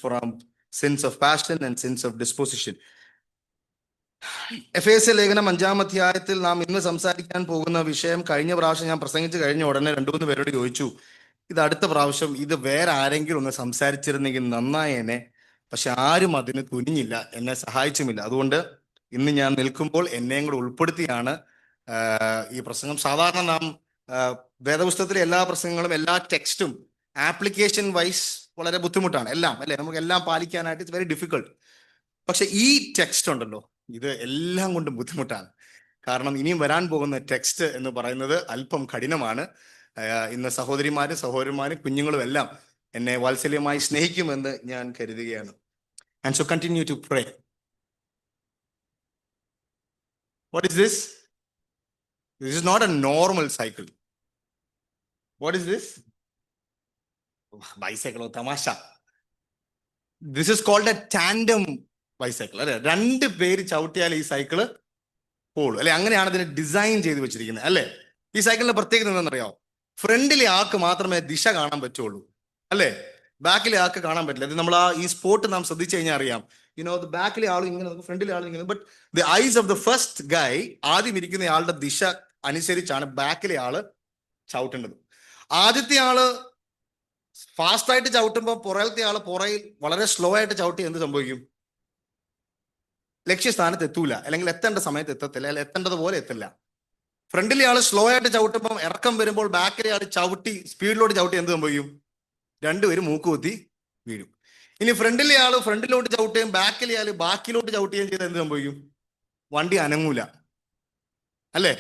from sins of passion and sins of disposition. എഫേസ്യ ലേഖനം 5-ാം അധ്യായത്തിൽ നാം ഇന്ന് സംസാരിക്കാൻ പോകുന്ന വിഷയം കഴിഞ്ഞ പ്രാവശ്യം ഞാൻ പ്രസംഗിച്ച് കഴിഞ്ഞ ഉടനെ 2-3 പേരോട് ചോദിച്ചു, ഇത് അടുത്ത പ്രാവശ്യം ഇത് വേറെ ആരെങ്കിലും ഒന്ന് സംസാരിച്ചിരുന്നെങ്കിൽ നന്നായേനെ. പക്ഷെ ആരും അതിന് തുനിഞ്ഞില്ല, എന്നെ സഹായിച്ചുമില്ല. അതുകൊണ്ട് ഇന്ന് ഞാൻ നിൽക്കുമ്പോൾ എന്നെയും കൂടെ ഉൾപ്പെടുത്തിയാണ് ഈ പ്രസംഗം. സാധാരണ നാം വേദപുസ്തകത്തിലെ എല്ലാ പ്രസംഗങ്ങളും എല്ലാ ടെക്സ്റ്റും ആപ്ലിക്കേഷൻ വൈസ് വളരെ ബുദ്ധിമുട്ടാണ് എല്ലാം, അല്ലെ? നമുക്ക് എല്ലാം പാലിക്കാനായിട്ട് ഇറ്റ്സ് വെരി ഡിഫിക്കൾട്ട്. പക്ഷെ ഈ ടെക്സ്റ്റ് ഉണ്ടല്ലോ, ഇത് എല്ലാം കൊണ്ടും ബുദ്ധിമുട്ടാണ്. കാരണം ഇനിയും വരാൻ പോകുന്ന ടെക്സ്റ്റ് എന്ന് പറയുന്നത് അല്പം കഠിനമാണ്. ഇന്ന് സഹോദരന്മാരും കുഞ്ഞുങ്ങളും എല്ലാം എന്നെ വാത്സല്യമായി സ്നേഹിക്കുമെന്ന് ഞാൻ കരുതുകയാണ്. And so continue to pray. What is this? This is not a normal cycle. What is this? Bicycle or tamasha. This is called a tandem bicycle. അല്ലെ, 2 പേര് ചവിട്ടിയാൽ ഈ സൈക്കിള് പോളൂ, അല്ലെ? അങ്ങനെയാണ് ഇതിനെ ഡിസൈൻ ചെയ്ത് വെച്ചിരിക്കുന്നത്, അല്ലെ? ഈ സൈക്കിളിന്റെ പ്രത്യേകത എന്താണെന്നറിയാമോ? ഫ്രണ്ടിലെ ആൾക്ക് മാത്രമേ ദിശ കാണാൻ പറ്റുള്ളൂ, അല്ലെ? ബാക്കിലെ ആൾക്ക് കാണാൻ പറ്റില്ല. ഇത് നമ്മൾ ഈ സ്പോട്ട് നാം ശ്രദ്ധിച്ചു കഴിഞ്ഞാൽ അറിയാം. ബാക്കിലെ ആളും ഇങ്ങനെ, ഫ്രണ്ടിലെ ആളും ഇങ്ങനെ. But the eyes of the first guy, ആദ്യം ഇരിക്കുന്ന ആളുടെ ദിശ അനുസരിച്ചാണ് ബാക്കിലെ ആള് ചവിട്ടേണ്ടത്. ആദ്യത്തെ ആള് ഫാസ്റ്റ് ആയിട്ട് ചവിട്ടുമ്പോൾ പുറകിലത്തെ ആള് പുറയിൽ വളരെ സ്ലോ ആയിട്ട് ചവിട്ടി എന്ത് സംഭവിക്കും? ലക്ഷ്യസ്ഥാനത്ത് എത്തൂല, അല്ലെങ്കിൽ എത്തേണ്ട സമയത്ത് എത്തത്തില്ല, അല്ലെങ്കിൽ എത്തേണ്ടത് പോലെ എത്തില്ല. ഫ്രണ്ടിലെ ആള് സ്ലോ ആയിട്ട് ചവിട്ടുമ്പോൾ ഇറക്കം വരുമ്പോൾ ബാക്കിലെ ആള് ചവിട്ടി സ്പീഡിലോട്ട് ചവിട്ടി എന്ത് സംഭവിക്കും? 2 പേരും മൂക്കുകുത്തി വീഴും. ഇനി ഫ്രണ്ടിലെ ആള് ഫ്രണ്ടിലോട്ട് ചവിട്ടുകയും ബാക്കിലെ ആള് ബാക്കിലോട്ട് ചവിട്ടുകയും ചെയ്ത് എന്ത് സംഭവിക്കും? വണ്ടി അനങ്ങൂല, അല്ലേ?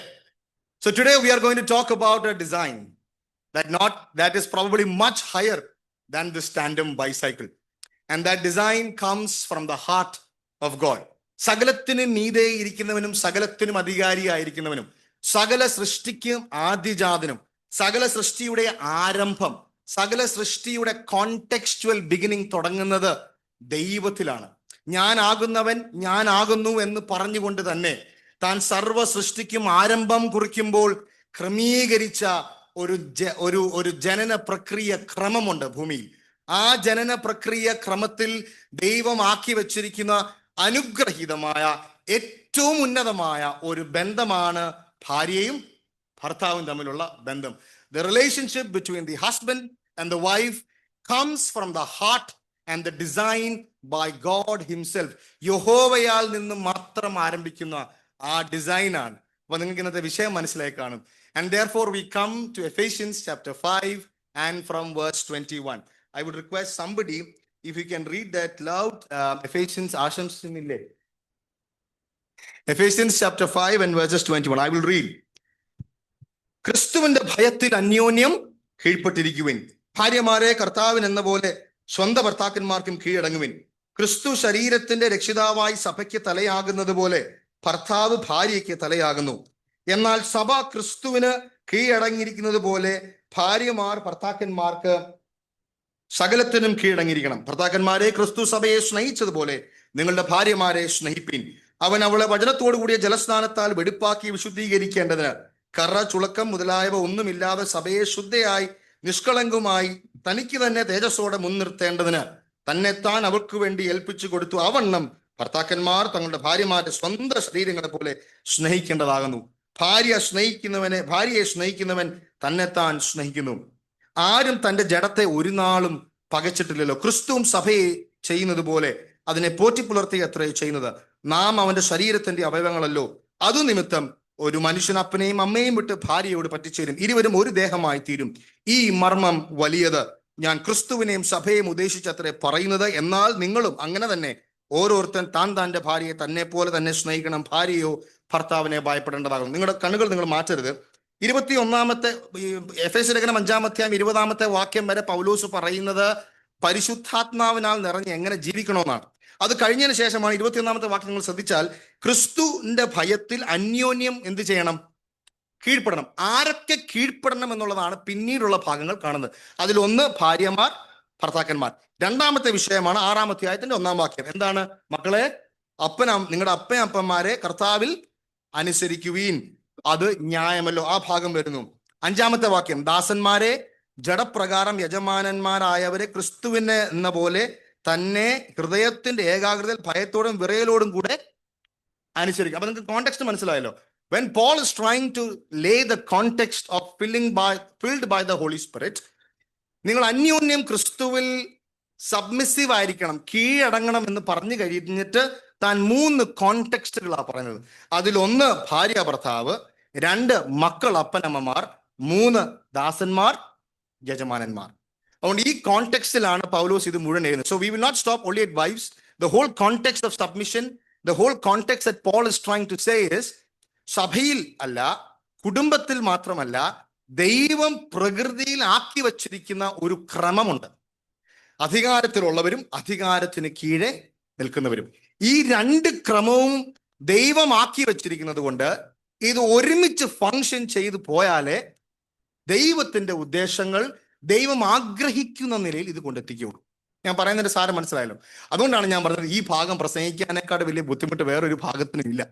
So today we are going to talk about a design that is probably much higher than this tandem bicycle, and that design comes from the heart of God. സകലത്തിനും മീതെ ഇരിക്കുന്നവനും സകലത്തിനും അധികാരിയായിരിക്കുന്നവനും സകല സൃഷ്ടിക്കും ആദിജാതനും സകല സൃഷ്ടിയുടെ ആരംഭം, സകല സൃഷ്ടിയുടെ കോണ്ടെക്സ്റ്റുവൽ ബിഗിനിങ് തുടങ്ങുന്നത് ദൈവത്തിലാണ്. ഞാനാകുന്നവൻ ഞാനാകുന്നു എന്ന് പറഞ്ഞുകൊണ്ട് തന്നെ താൻ സർവ്വ സൃഷ്ടിക്കും ആരംഭം കുറിക്കുമ്പോൾ ക്രമീകരിച്ച ഒരു ജനന പ്രക്രിയ ക്രമമുണ്ട് ഭൂമിയിൽ. ആ ജനന പ്രക്രിയ ക്രമത്തിൽ ദൈവം ആക്കി വെച്ചിരിക്കുന്ന അനുഗ്രഹീതമായ ഏറ്റവും ഉന്നതമായ ഒരു ബന്ധമാണ് ഭാര്യയും ഭർത്താവും തമ്മിലുള്ള ബന്ധം. The relationship between the husband and the wife comes from the heart and the design by God himself. യഹോവയാൽ നിന്ന് മാത്രം ആരംഭിക്കുന്ന ആ ഡിസൈനാണ്. അപ്പൊ നിങ്ങൾക്ക് ഇന്നത്തെ വിഷയം മനസ്സിലായി കാണും. And therefore we come to Ephesians chapter 5 and from verse 21. I would request somebody if you can read that loud. Ephesians ആശംസിക്കുന്നില്ലേ? Ephesians chapter 5 and verses 21. I will read. ക്രിസ്തുവിന്റെ ഭയത്തിൽ അന്യോന്യം കീഴ്പ്പെട്ടിരിക്കുവിൻ. ഭാര്യമാരെ കർത്താവിന് എന്ന പോലെ സ്വന്തം ഭർത്താക്കന്മാർക്കും കീഴടങ്ങുവിൻ. ക്രിസ്തു ശരീരത്തിന്റെ രക്ഷിതാവായി സഭയ്ക്ക് തലയാകുന്നത് പോലെ ഭർത്താവ് ഭാര്യയ്ക്ക് തലയാകുന്നു. എന്നാൽ സഭ ക്രിസ്തുവിന് കീഴടങ്ങിയിരിക്കുന്നത് പോലെ ഭാര്യമാർ ഭർത്താക്കന്മാർക്ക് സകലത്തിനും കീഴടങ്ങിയിരിക്കണം. ഭർത്താക്കന്മാരെ ക്രിസ്തു സഭയെ സ്നേഹിച്ചതുപോലെ നിങ്ങളുടെ ഭാര്യമാരെ സ്നേഹിപ്പിൻ. അവൻ അവളെ വചനത്തോടു കൂടിയ ജലസ്നാനത്താൽ വെടിപ്പാക്കി വിശുദ്ധീകരിക്കേണ്ടതിന് കറ ചുളക്കം മുതലായവ ഒന്നുമില്ലാതെ സഭയെ ശുദ്ധയായി നിഷ്കളങ്കമായി തനിക്ക് തന്നെ തേജസ്സോടെ മുൻനിർത്തേണ്ടതിന് തന്നെത്താൻ അവർക്ക് വേണ്ടി ഏൽപ്പിച്ചു കൊടുത്തു. അവണ്ണം ഭർത്താക്കന്മാർ തങ്ങളുടെ ഭാര്യമാരുടെ സ്വന്തം ശരീരങ്ങളെ പോലെ സ്നേഹിക്കേണ്ടതാകുന്നു. ഭാര്യയെ സ്നേഹിക്കുന്നവൻ തന്നെത്താൻ സ്നേഹിക്കുന്നു. ആരും തന്റെ ജഡത്തെ ഒരു നാളും പകച്ചിട്ടില്ലല്ലോ. ക്രിസ്തുവും സഭയെ ചെയ്യുന്നത് പോലെ അതിനെ പോറ്റിപ്പുലർത്തി അത്രേ ചെയ്യുന്നത്. നാം അവന്റെ ശരീരത്തിന്റെ അവയവങ്ങളല്ലോ. അതു നിമിത്തം ഒരു മനുഷ്യൻ അപ്പനെയും അമ്മയും വിട്ട് ഭാര്യയോട് പറ്റിച്ചേരും, ഇരുവരും ഒരു ദേഹമായി തീരും. ഈ മർമ്മം വലിയത്. ഞാൻ ക്രിസ്തുവിനെയും സഭയെയും ഉദ്ദേശിച്ചത്രേ പറയുന്നത്. എന്നാൽ നിങ്ങളും അങ്ങനെ തന്നെ ഓരോരുത്തൻ താന്റെ ഭാര്യയെ തന്നെ പോലെ തന്നെ സ്നേഹിക്കണം. ഭാര്യയോ ഭർത്താവിനെ ഭയപ്പെടേണ്ടതാകും. നിങ്ങളുടെ കണ്ണുകൾ നിങ്ങൾ മാറ്റരുത്. 21 എഫേസ്യ ലേഖനം 5-ാം അധ്യായം 20-ാമത്തെ വാക്യം വരെ പൗലോസ് പറയുന്നത് പരിശുദ്ധാത്മാവിനാൽ നിറഞ്ഞ് എങ്ങനെ ജീവിക്കണമെന്നാണ്. അത് കഴിഞ്ഞതിന് ശേഷമാണ് 21-ാമത്തെ വാക്യം നിങ്ങൾ ശ്രദ്ധിച്ചാൽ ക്രിസ്തുവിന്റെ ഭയത്തിൽ അന്യോന്യം എന്ത് ചെയ്യണം? കീഴ്പ്പെടണം. ആരൊക്കെ കീഴ്പ്പെടണം എന്നുള്ളതാണ് പിന്നീടുള്ള ഭാഗങ്ങൾ കാണുന്നത്. അതിലൊന്ന് ഭാര്യമാർ ഭർത്താക്കന്മാർ. 2-ാമത്തെ വിഷയമാണ് 6-ാം അധ്യായത്തിന്റെ 1-ാം വാക്യം. എന്താണ്? മക്കളെ നിങ്ങളുടെ അപ്പന്മാരെ കർത്താവിൽ അനുസരിക്കുവീൻ, അത് ന്യായമല്ലോ. ആ ഭാഗം വരുന്നു. 5-ാമത്തെ വാക്യം ദാസന്മാരെ ജഡപ്രകാരം യജമാനന്മാരായവരെ ക്രിസ്തുവിനെ എന്ന പോലെ തന്നെ ഹൃദയത്തിന്റെ ഏകാഗ്രതയിൽ ഭയത്തോടും വിറയലോടും കൂടെ അനുസരിക്കും. അപ്പൊ നിങ്ങൾക്ക് കോണ്ടെക്സ്റ്റ് മനസ്സിലായല്ലോ. When Paul is trying to lay the context of filled by the Holy Spirit, നിങ്ങൾ അന്യോന്യം ക്രിസ്തുവിൽ സബ്മിസീവ് ആയിരിക്കണം, കീഴടങ്ങണം എന്ന് പറഞ്ഞു കഴിഞ്ഞിട്ട് താൻ 3 കോണ്ടെക്സ്റ്റുകളാണ് പറയുന്നത്. അതിലൊന്ന് ഭാര്യ ഭർത്താവ്, 2 മക്കൾ അപ്പനമ്മമാർ, 3 ദാസന്മാർ യജമാനന്മാർ. അതുകൊണ്ട് ഈ കോണ്ടെക്സ്റ്റിലാണ് പൗലോസ് ഇത് മുഴുവൻ എഴുതുന്നത്. So we will not stop only at wives. The whole context of submission, the whole context that Paul is trying to say is, സഭയിൽ അല്ല, കുടുംബത്തിൽ മാത്രമല്ല, ദൈവം പ്രകൃതിയിൽ ആക്കി വച്ചിരിക്കുന്ന ഒരു ക്രമമുണ്ട്. അധികാരത്തിലുള്ളവരും അധികാരത്തിന് കീഴെ നിൽക്കുന്നവരും. ഈ 2 ക്രമവും ദൈവം ആക്കി വച്ചിരിക്കുന്നത് കൊണ്ട് ഇത് ഒരുമിച്ച് ഫങ്ഷൻ ചെയ്തു പോയാലേ ദൈവത്തിന്റെ ഉദ്ദേശങ്ങൾ ദൈവം ആഗ്രഹിക്കുന്ന നിലയിൽ ഇത് കൊണ്ടെത്തിക്കുകയുള്ളൂ. ഞാൻ പറയുന്നതിന്റെ സാരം മനസ്സിലായല്ലോ. അതുകൊണ്ടാണ് ഞാൻ പറഞ്ഞത് ഈ ഭാഗം പ്രസംഗിക്കാനേക്കാൾ വലിയ ബുദ്ധിമുട്ട് വേറൊരു ഭാഗത്തിനും ഇല്ല.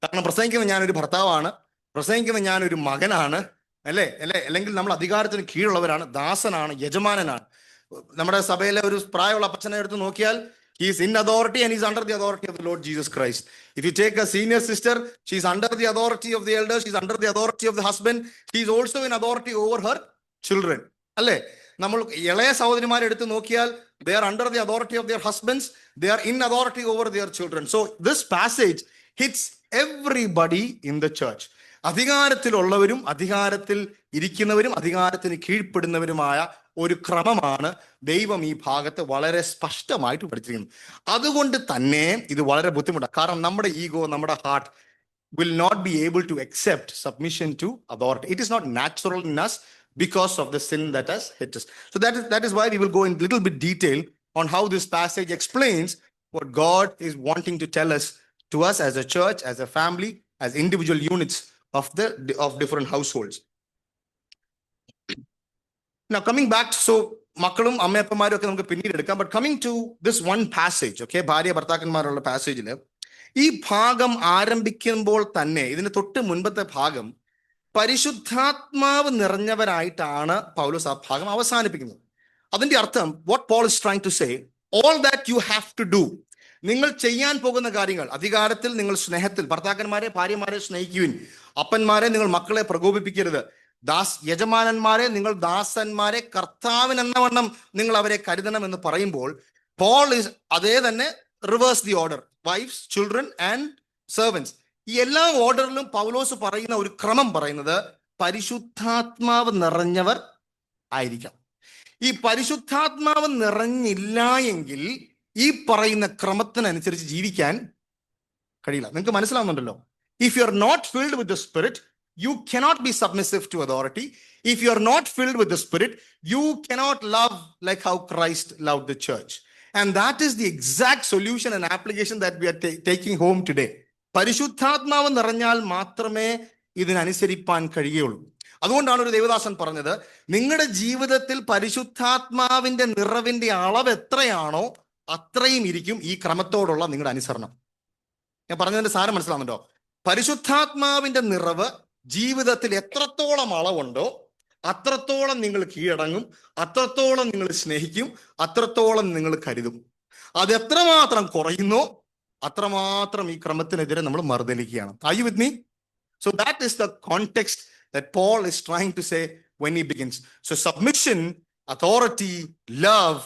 കാരണം പ്രസംഗിക്കുന്ന ഞാനൊരു ഭർത്താവാണ്, പ്രസംഗിക്കുന്ന ഞാനൊരു മകനാണ്, അല്ലെങ്കിൽ നമ്മൾ അധികാരത്തിന് കീഴുള്ളവരാണ്, ദാസനാണ്, യജമാനനാണ്. നമ്മുടെ സഭയിലെ ഒരു പ്രായമുള്ള അപ്പച്ചനെ എടുത്ത് നോക്കിയാൽ, he is in authority and he is under the authority of the Lord Jesus Christ. If you take a senior sister, she is under the authority of the elders, she is under the authority of the husband, she is also in authority over her children. അല്ലേ? നമ്മൾ ഇളയ സഹോദരിമാരെ എടുത്ത് നോക്കിയാൽ, they are under the authority of their husbands, they are in authority over their children. So this passage hits everybody in the church. അധികാരത്തിലുള്ളവരും അധികാരത്തിൽ ഇരിക്കുന്നവരും അധികാരത്തിന് കീഴ്പ്പെടുന്നവരുമായ ഒരു ക്രമമാണ് ദൈവം ഈ ഭാഗത്ത് വളരെ സ്പഷ്ടമായിട്ട് പഠിച്ചിരിക്കുന്നത്. അതുകൊണ്ട് തന്നെ ഇത് വളരെ ബുദ്ധിമുട്ടാണ്. കാരണം നമ്മുടെ ഈഗോ, നമ്മുടെ heart will not be able to accept submission to authority. It is not natural in us because of the sin that has hit us. So that is why we will go in little bit detail on how this passage explains what God is wanting to tell us, to us as a church, as a family, as individual units of different households. Now coming back, so മക്കളും അമ്മയപ്പന്മാരും ഒക്കെ നമുക്ക് പിന്നീട് എടുക്കാം. But coming to this one passage, okay, ഭാര്യ ഭർത്താക്കന്മാരുള്ള പാസേജിൽ ഈ ഭാഗം ആരംഭിക്കുമ്പോൾ തന്നെ ഇതിന് തൊട്ട് മുൻപത്തെ ഭാഗം പരിശുദ്ധാത്മാവ് നിറഞ്ഞവരായിട്ടാണ് പൗലോസ് ആ ഭാഗം അവസാനിപ്പിക്കുന്നത്. അതിന്റെ അർത്ഥം what Paul is trying to say, all that you have to do, നിങ്ങൾ ചെയ്യാൻ പോകുന്ന കാര്യങ്ങൾ, അധികാരത്തിൽ നിങ്ങൾ സ്നേഹത്തിൽ, ഭർത്താക്കന്മാരെ ഭാര്യമാരെ സ്നേഹിക്കുവിൻ, അപ്പന്മാരെ നിങ്ങൾ മക്കളെ പ്രകോപിപ്പിക്കരുത്, യജമാനന്മാരെ നിങ്ങൾ ദാസന്മാരെ കർത്താവിനെന്നവണ്ണം നിങ്ങൾ അവരെ കരുതണം എന്ന് പറയുമ്പോൾ പോൾ ഇസ് അതേ തന്നെ reverse the order, wives, children and servants. ഈ എല്ലാ ഓർഡറിലും പൗലോസ് പറയുന്ന ഒരു ക്രമം പറയുന്നത് പരിശുദ്ധാത്മാവ് നിറഞ്ഞവർ ആയിരിക്കാം. ഈ പരിശുദ്ധാത്മാവ് നിറഞ്ഞില്ല എങ്കിൽ ഈ പറയുന്ന ക്രമത്തിനനുസരിച്ച് ജീവിക്കാൻ കഴിയില്ല. നിങ്ങൾക്ക് മനസ്സിലാവുന്നുണ്ടല്ലോ. If you are not filled with the spirit, you cannot be submissive to authority. If you are not filled with the Spirit, you cannot love like how Christ loved the church. And that is the exact solution and application that we are taking home today. പരിശുദ്ധാത്മാവ് നിറഞ്ഞാൽ മാത്രമേ ഇതിനനുസരിപ്പാൻ കഴിയുള്ളൂ. അതുകൊണ്ടാണ് ഒരു ദേവദാസൻ പറഞ്ഞത്, നിങ്ങളുടെ ജീവിതത്തിൽ പരിശുദ്ധാത്മാവിന്റെ നിറവിന്റെ അളവ് എത്രയാണോ അത്രയും ഇരിക്കും ഈ ക്രമത്തോടുള്ള നിങ്ങളുടെ അനുസരണം. ഞാൻ പറഞ്ഞതിന്റെ സാരം മനസ്സിലാവുന്നുണ്ടോ? പരിശുദ്ധാത്മാവിന്റെ നിറവ് ജീവിതത്തിൽ എത്രത്തോളം അളവുണ്ടോ അത്രത്തോളം നിങ്ങൾ കീഴടങ്ങും, അത്രത്തോളം നിങ്ങൾ സ്നേഹിക്കും, അത്രത്തോളം നിങ്ങൾ കരുതും. അത് എത്രമാത്രം കുറയുന്നോ അത്രമാത്രം ഈ ക്രമത്തിനെതിരെ നമ്മൾ മറുതലിക്കുകയാണ്. Are you with me? So that is the context that Paul is trying to say when he begins. So submission, authority, love,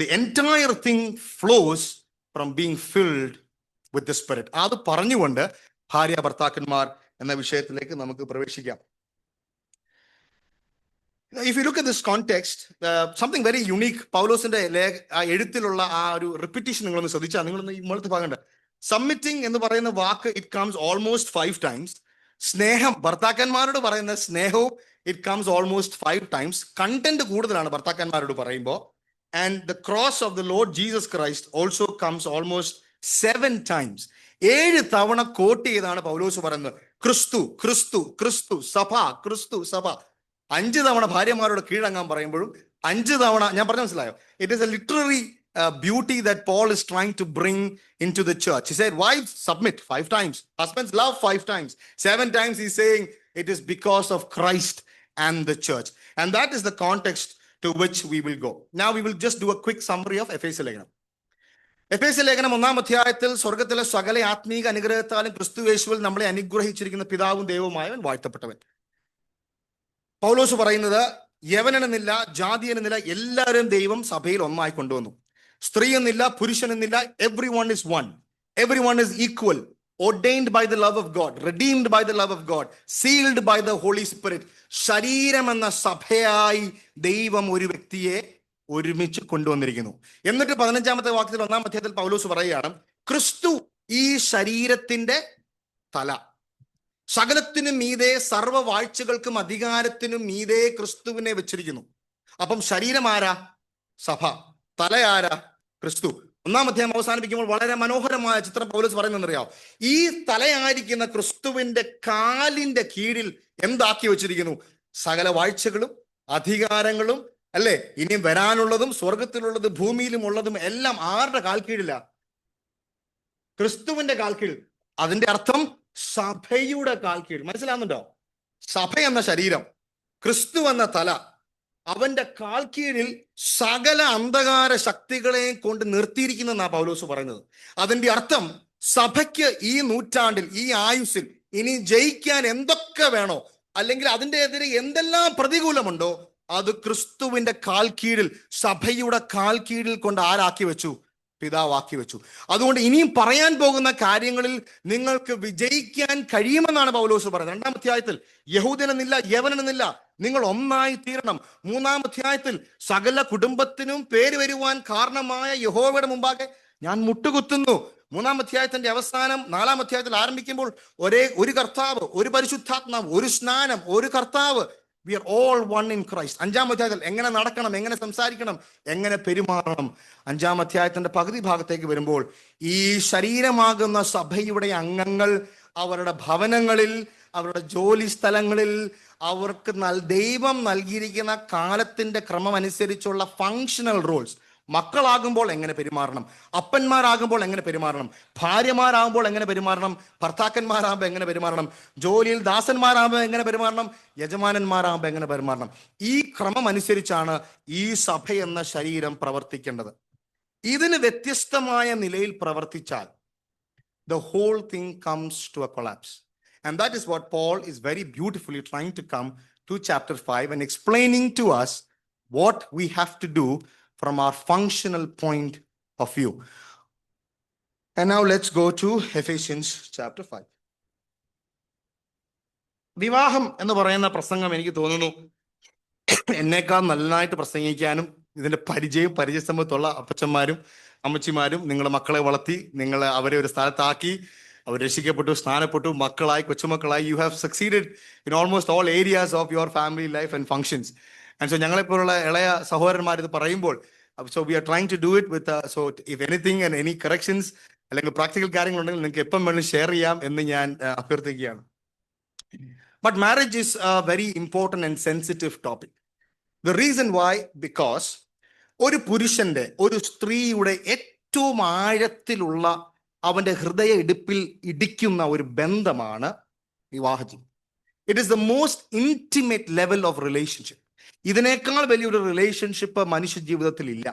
the entire thing flows from being filled with the Spirit. അത് പറഞ്ഞുകൊണ്ട് ഭാര്യ ഭർത്താക്കന്മാർ എന്ന വിഷയത്തിലേക്ക് നമുക്ക് പ്രവേശിക്കാം. If you look at this context, something very unique, പൗലോസിന്റെ എഴുത്തിലുള്ള ആ ഒരു റിപ്പീറ്റേഷൻ നിങ്ങളൊന്ന് ശ്രദ്ധിച്ചാൽ, നിങ്ങളൊന്ന് ഈ മുകളിലത്തെ ഭാഗമുണ്ട്. സബ്മിറ്റിംഗ് എന്ന് പറയുന്ന വാക്ക് ഇറ്റ് കംസ് ഓൾമോസ്റ്റ് 5 times. സ്നേഹം, ഭർത്താക്കന്മാരോട് പറയുന്ന സ്നേഹവും it comes almost 5 times. Content കൂടുതലാണ് ഭർത്താക്കന്മാരോട് പറയുമ്പോൾ. And the cross of the Lord Jesus Christ also comes almost 7 times. 7 തവണ കോട്ട് ചെയ്താണ് പൗലോസ് പറയുന്നത് ക്രിസ്തു ക്രിസ്തു ക്രിസ്തു സഭ, ക്രിസ്തു സഭ. 5 തവണ ഭാര്യമാരോട് കീഴടങ്ങാൻ പറയുമ്പോഴും 5 തവണ, ഞാൻ പറഞ്ഞ മനസ്സിലായോ? It is A literary beauty that Paul is trying to bring into the church. He said, wives, submit 5 times. Husbands, love 5 times. 7 times he's saying it is because of Christ and the church. And that is the context to which we will go. Now we will just do a quick summary of Ephesians. എഫേസ്യ ലേഖനം 1-ാം അധ്യായത്തിൽ സ്വർഗത്തിലെ സകല ആത്മീക അനുഗ്രഹത്താലും ക്രിസ്തു യേശുവിൽ നമ്മളെ അനുഗ്രഹിച്ചിരിക്കുന്ന പിതാവും ദൈവവുമായവൻ വാഴ്ത്തപ്പെട്ടവൻ. പൗലോസ് പറയുന്നത് യവനെന്നില്ല, ജാതിയെന്നില്ല, എല്ലാവരും ദൈവം സഭയിൽ ഒന്നായി കൊണ്ടുവന്നു. സ്ത്രീ എന്നില്ല, പുരുഷനെന്നില്ല, every one is one, every one is equal, ordained by the love of God, redeemed by the love of God, sealed by the Holy Spirit. ശരീരം എന്ന സഭയായി ദൈവം ഒരു വ്യക്തിയെ ഒരുമിച്ച് കൊണ്ടുവന്നിരിക്കുന്നു. എന്നിട്ട് 15-ാമത്തെ വാക്യത്തിൽ 1-ാം അധ്യായത്തിൽ പൗലോസ് പറയുകയാണ്, ക്രിസ്തു ഈ ശരീരത്തിന്റെ തല. സകലത്തിനും മീതെ, സർവ്വ വാഴ്ചകൾക്കും അധികാരത്തിനും മീതെ ക്രിസ്തുവിനെ വെച്ചിരിക്കുന്നു. അപ്പം ശരീരം ആരാ? സഭ. തല ആരാ? ക്രിസ്തു. 1-ാം അധ്യായം അവസാനിപ്പിക്കുമ്പോൾ വളരെ മനോഹരമായ ചിത്രം പൗലോസ് പറയുന്നറിയാം. ഈ തലയായിരിക്കുന്ന ക്രിസ്തുവിന്റെ കാലിന്റെ കീഴിൽ എന്താക്കി വെച്ചിരിക്കുന്നു? സകല വാഴ്ചകളും അധികാരങ്ങളും, അല്ലെ, ഇനിയും വരാനുള്ളതും സ്വർഗത്തിലുള്ളതും ഭൂമിയിലും ഉള്ളതും എല്ലാം ആരുടെ കാൽ കീഴില? ക്രിസ്തുവിന്റെ കാൽ കീഴിൽ. അതിന്റെ അർത്ഥം സഭയുടെ കാൽ കീഴിൽ. മനസ്സിലാവുന്നുണ്ടോ? സഭ എന്ന ശരീരം, ക്രിസ്തു എന്ന തല, അവന്റെ കാൽ കീഴിൽ സകല അന്ധകാര ശക്തികളെയും കൊണ്ട് നിർത്തിയിരിക്കുന്നെന്നാ പൗലോസ് പറയുന്നത്. അതിന്റെ അർത്ഥം സഭയ്ക്ക് ഈ നൂറ്റാണ്ടിൽ, ഈ ആയുസ്സിൽ ഇനി ജയിക്കാൻ എന്തൊക്കെ വേണോ, അല്ലെങ്കിൽ അതിൻ്റെ എതിരെ എന്തെല്ലാം പ്രതികൂലമുണ്ടോ, അത് ക്രിസ്തുവിന്റെ കാൽ കീഴിൽ, സഭയുടെ കാൽ കീഴിൽ കൊണ്ട് ആരാക്കി വെച്ചു? പിതാവാക്കി വെച്ചു. അതുകൊണ്ട് ഇനിയും പറയാൻ പോകുന്ന കാര്യങ്ങളിൽ നിങ്ങൾക്ക് വിജയിക്കാൻ കഴിയുമെന്നാണ് പൗലോസ് പറയുന്നത്. 2-ാം അധ്യായത്തിൽ യഹൂദനെന്നില്ല, യവനെന്നില്ല, നിങ്ങൾ ഒന്നായി തീരണം. 3-ാം അധ്യായത്തിൽ സകല കുടുംബത്തിനും പേര് വരുവാൻ കാരണമായ യഹോവയുടെ മുമ്പാകെ ഞാൻ മുട്ടുകുത്തുന്നു. 3-ാം അധ്യായത്തിന്റെ അവസാനം 4-ാം അധ്യായത്തിൽ ആരംഭിക്കുമ്പോൾ ഒരു കർത്താവ്, ഒരു പരിശുദ്ധാത്മാവ്, ഒരു സ്നാനം, ഒരു കർത്താവ്. We are all one in Christ. 5-ാം അധ്യായത്തിൽ എങ്ങനെ നടക്കണം, എങ്ങനെ സംസാരിക്കണം, എങ്ങനെ പെരുമാറണം. 5-ാം അധ്യായത്തിന്റെ പകുതി ഭാഗത്തേക്ക് വരുമ്പോൾ ഈ ശരീരമാകുന്ന സഭയുടെ അംഗങ്ങൾ അവരുടെ ഭവനങ്ങളിൽ, അവരുടെ ജോലി സ്ഥലങ്ങളിൽ, അവർക്ക് ദൈവം നൽകിയിരിക്കുന്ന കാലത്തിന്റെ ക്രമം അനുസരിച്ചുള്ള ഫങ്ഷണൽ റോൾസ്, മക്കളാകുമ്പോൾ എങ്ങനെ പെരുമാറണം, അപ്പന്മാരാകുമ്പോൾ എങ്ങനെ പെരുമാറണം, ഭാര്യമാരാകുമ്പോൾ എങ്ങനെ പെരുമാറണം, ഭർത്താക്കന്മാരാകുമ്പോൾ എങ്ങനെ പെരുമാറണം, ജോലിയിൽ ദാസന്മാരാകുമ്പോൾ എങ്ങനെ പെരുമാറണം, യജമാനന്മാരാകുമ്പോൾ എങ്ങനെ പെരുമാറണം. ഈ ക്രമം അനുസരിച്ചാണ് ഈ സഭ എന്ന ശരീരം പ്രവർത്തിക്കേണ്ടത്. ഇതിന് വ്യത്യസ്തമായ നിലയിൽ പ്രവർത്തിച്ചാൽ the whole thing comes to a collapse. And that is what Paul is very beautifully trying to come to chapter 5 and explaining to us what we have to do from our functional point of view. And now let's go to Ephesians chapter 5. വിവാഹം എന്ന് പറയുന്ന പ്രസംഗം എനിക്ക് തോന്നുന്നു എന്നേക്കാൾ നന്നായിട്ട് പ്രസംഗിക്കാനും ഇതിന്റെ പരിചയസമ്പത്തുള്ള അപ്പച്ചന്മാരും അമ്മച്ചിമാരും നിങ്ങളുടെ മക്കളെ വളർത്തി, നിങ്ങൾ അവരെ ഒരു സ്ഥലത്താക്കി, അവർ രക്ഷിക്കപ്പെട്ടു, സ്നാനപ്പെട്ടു, മക്കളായി, കൊച്ചുമക്കളായി. You have succeeded in almost all areas of your family life and functions. And so ഞങ്ങളെപ്പോലുള്ള ഇളയ സഹോദരന്മാർ ഇത് പറയുമ്പോൾ, so we are trying to do it with, so if anything and any corrections അല്ലെങ്കിൽ പ്രാക്ടിക്കൽ കാര്യങ്ങളുണ്ടെങ്കിൽ നിങ്ങൾക്ക് എപ്പം വേണം ഷെയർ ചെയ്യാം എന്ന് ഞാൻ അഭ്യർത്ഥിക്കുകയാണ്. But marriage is a very important and sensitive topic. The reason why, because ഒരു പുരുഷന്റെ, ഒരു സ്ത്രീയുടെ ഏറ്റവും ആഴത്തിലുള്ള അവന്റെ ഹൃദയ ഇടിക്കുന്ന ഒരു ബന്ധമാണ് വിവാഹജീവിതം. It is the most intimate level of relationship. ഇതിനേക്കാൾ വലിയൊരു റിലേഷൻഷിപ്പ് മനുഷ്യ ജീവിതത്തിൽ ഇല്ല.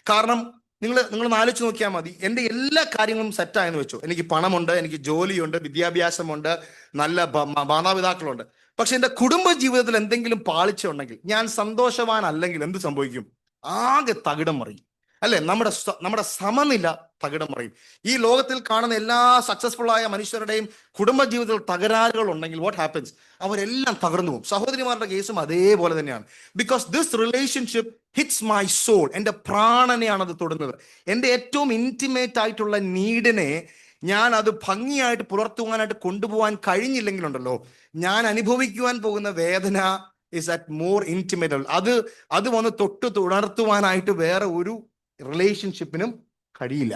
കാരണം നിങ്ങൾ ആലോചിച്ച് നോക്കിയാൽ മതി, എൻ്റെ എല്ലാ കാര്യങ്ങളും സെറ്റായെന്ന് വെച്ചു, എനിക്ക് പണമുണ്ട്, എനിക്ക് ജോലിയുണ്ട്, വിദ്യാഭ്യാസമുണ്ട്, നല്ല മാതാപിതാക്കളുണ്ട്, പക്ഷെ എൻ്റെ കുടുംബ ജീവിതത്തിൽ എന്തെങ്കിലും പാളിച്ച ഉണ്ടെങ്കിൽ, ഞാൻ സന്തോഷവാനല്ലെങ്കിൽ എന്ത് സംഭവിക്കും? ആകെ തകിടം മറിയും, അല്ലെ? നമ്മുടെ സമനില തകിടം മറിയും. ഈ ലോകത്തിൽ കാണുന്ന എല്ലാ സക്സസ്ഫുൾ ആയ മനുഷ്യരുടെയും കുടുംബ ജീവിതത്തിൽ തകരാറുകൾ ഉണ്ടെങ്കിൽ വാട്ട് ഹാപ്പൻസ്? അവരെല്ലാം തകർന്നു പോകും. സഹോദരിമാരുടെ കേസും അതേപോലെ തന്നെയാണ്. Because this relationship hits my soul. എൻ്റെ പ്രാണനെയാണ് അത് തൊടുന്നത്. എൻ്റെ ഏറ്റവും ഇന്റിമേറ്റ് ആയിട്ടുള്ള നീഡിനെ ഞാൻ അത് ഭംഗിയായിട്ട് പുലർത്തുവാനായിട്ട് കൊണ്ടുപോകാൻ കഴിഞ്ഞില്ലെങ്കിലുണ്ടല്ലോ, ഞാൻ അനുഭവിക്കുവാൻ പോകുന്ന വേദന is at more intimate level. അത് വന്ന് തുടർത്തുവാനായിട്ട് വേറെ ഒരു റിലേഷൻഷിപ്പിനും കഴിയില്ല.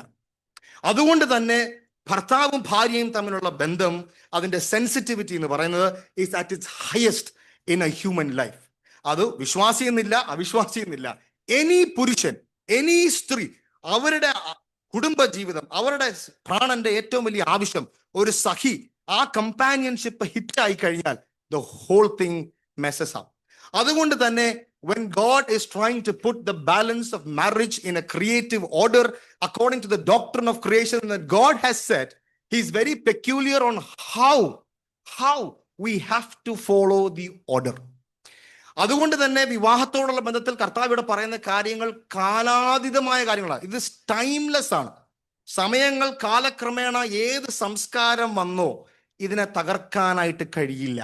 അതുകൊണ്ട് തന്നെ ഭർത്താവും ഭാര്യയും തമ്മിലുള്ള ബന്ധം, അതിന്റെ സെൻസിറ്റിവിറ്റി എന്ന് പറയുന്നത് is at its highest in a human life. അത് വിശ്വാസിയെന്നില്ല, അവിശ്വാസിയെന്നില്ല, എനി പുരുഷൻ, എനി സ്ത്രീ, അവരുടെ കുടുംബ ജീവിതം, അവരുടെ പ്രാണന്റെ ഏറ്റവും വലിയ ആവശ്യം ഒരു സഖി, ആ കമ്പാനിയൻഷിപ്പ് ഹിറ്റായി കഴിഞ്ഞാൽ the whole thing messes up. അതുകൊണ്ട് തന്നെ when God is trying to put the balance of marriage in a creative order according to the doctrine of creation that God has said, He's very peculiar on how we have to follow the order. അതുകൊണ്ട് തന്നെ വിവാഹത്തോടുള്ള ബന്ധത്തിൽ കർത്താവ് ഇവിടെ പറയുന്ന കാര്യങ്ങൾ കാലാതീതമായ കാര്യങ്ങളാണ്. ഇത് timeless ആണ്. സമയങ്ങൾ കാലക്രമേണ ഏത് സംസ്കാരം വന്നോ ഇതിനെ തകർക്കാനായിട്ട് കഴിയില്ല.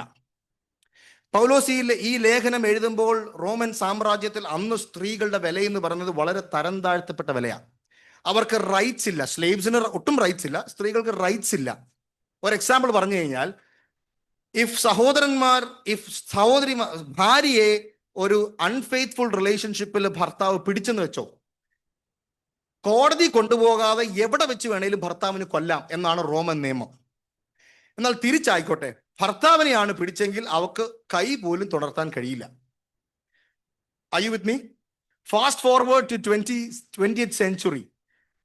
പൗലോസ് ഈ ലേഖനം എഴുതുമ്പോൾ റോമൻ സാമ്രാജ്യത്തിൽ അന്ന് സ്ത്രീകളുടെ വില എന്ന് പറയുന്നത് വളരെ തരം താഴ്ത്തപ്പെട്ട വിലയാണ്. അവർക്ക് റൈറ്റ്സ് ഇല്ല. സ്ലേവ്സിന് ഒട്ടും റൈറ്റ്സ് ഇല്ല. സ്ത്രീകൾക്ക് റൈറ്റ്സ് ഇല്ല. ഒരു എക്സാമ്പിൾ പറഞ്ഞു കഴിഞ്ഞാൽ, സഹോദരി ഭാര്യയെ ഒരു അൺഫെയ്ത്ത്ഫുൾ റിലേഷൻഷിപ്പിൽ ഭർത്താവ് പിടിച്ചെന്ന് വെച്ചോ, കോടതി കൊണ്ടുപോകാതെ എവിടെ വെച്ച് വേണേലും ഭർത്താവിന് കൊല്ലാം എന്നാണ് റോമൻ നിയമം. എന്നാൽ തിരിച്ചായിക്കോട്ടെ, ഭർത്താവിനെയാണ് പിടിച്ചെങ്കിൽ അവക്ക് കൈ പോലും തുടർത്താൻ കഴിയില്ല. Are you with me? Fast forward to 20th century.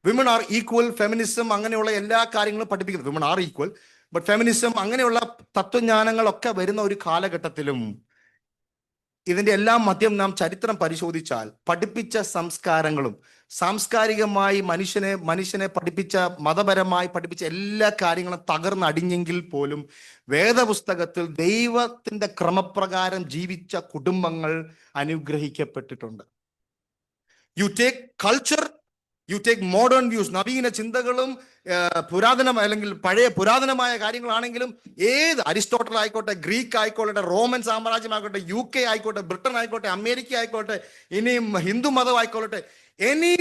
Women are equal. Feminism അങ്ങനെയുള്ള എല്ലാ കാര്യങ്ങളും പഠിപ്പിക്കുന്നത്. Women are equal. But feminism അങ്ങനെയുള്ള തത്വജ്ഞാനങ്ങളൊക്കെ വരുന്ന ഒരു കാലഘട്ടത്തിലും ഇതിന്റെ എല്ലാം മധ്യം നാം ചരിത്രം പരിശോധിച്ചാൽ പഠിപ്പിച്ച സംസ്കാരങ്ങളും സാംസ്കാരികമായി മനുഷ്യനെ പഠിപ്പിച്ച, മതപരമായി പഠിപ്പിച്ച എല്ലാ കാര്യങ്ങളും തകർന്നടിഞ്ഞെങ്കിൽ പോലും വേദപുസ്തകത്തിൽ ദൈവത്തിന്റെ ക്രമപ്രകാരം ജീവിച്ച കുടുംബങ്ങൾ അനുഗ്രഹിക്കപ്പെട്ടിട്ടുണ്ട്. You take culture, you take modern views, നവീന ചിന്തകളും അല്ലെങ്കിൽ പഴയ പുരാതനമായ കാര്യങ്ങളാണെങ്കിലും, ഏത് അരിസ്റ്റോട്ടൽ ആയിക്കോട്ടെ, ഗ്രീക്ക് ആയിക്കോട്ടെ, റോമൻ സാമ്രാജ്യമായിക്കോട്ടെ, UK ആയിക്കോട്ടെ, ബ്രിട്ടൻ ആയിക്കോട്ടെ, അമേരിക്ക ആയിക്കോട്ടെ, ഇനിയും ഹിന്ദു മതം ആയിക്കോട്ടെ, any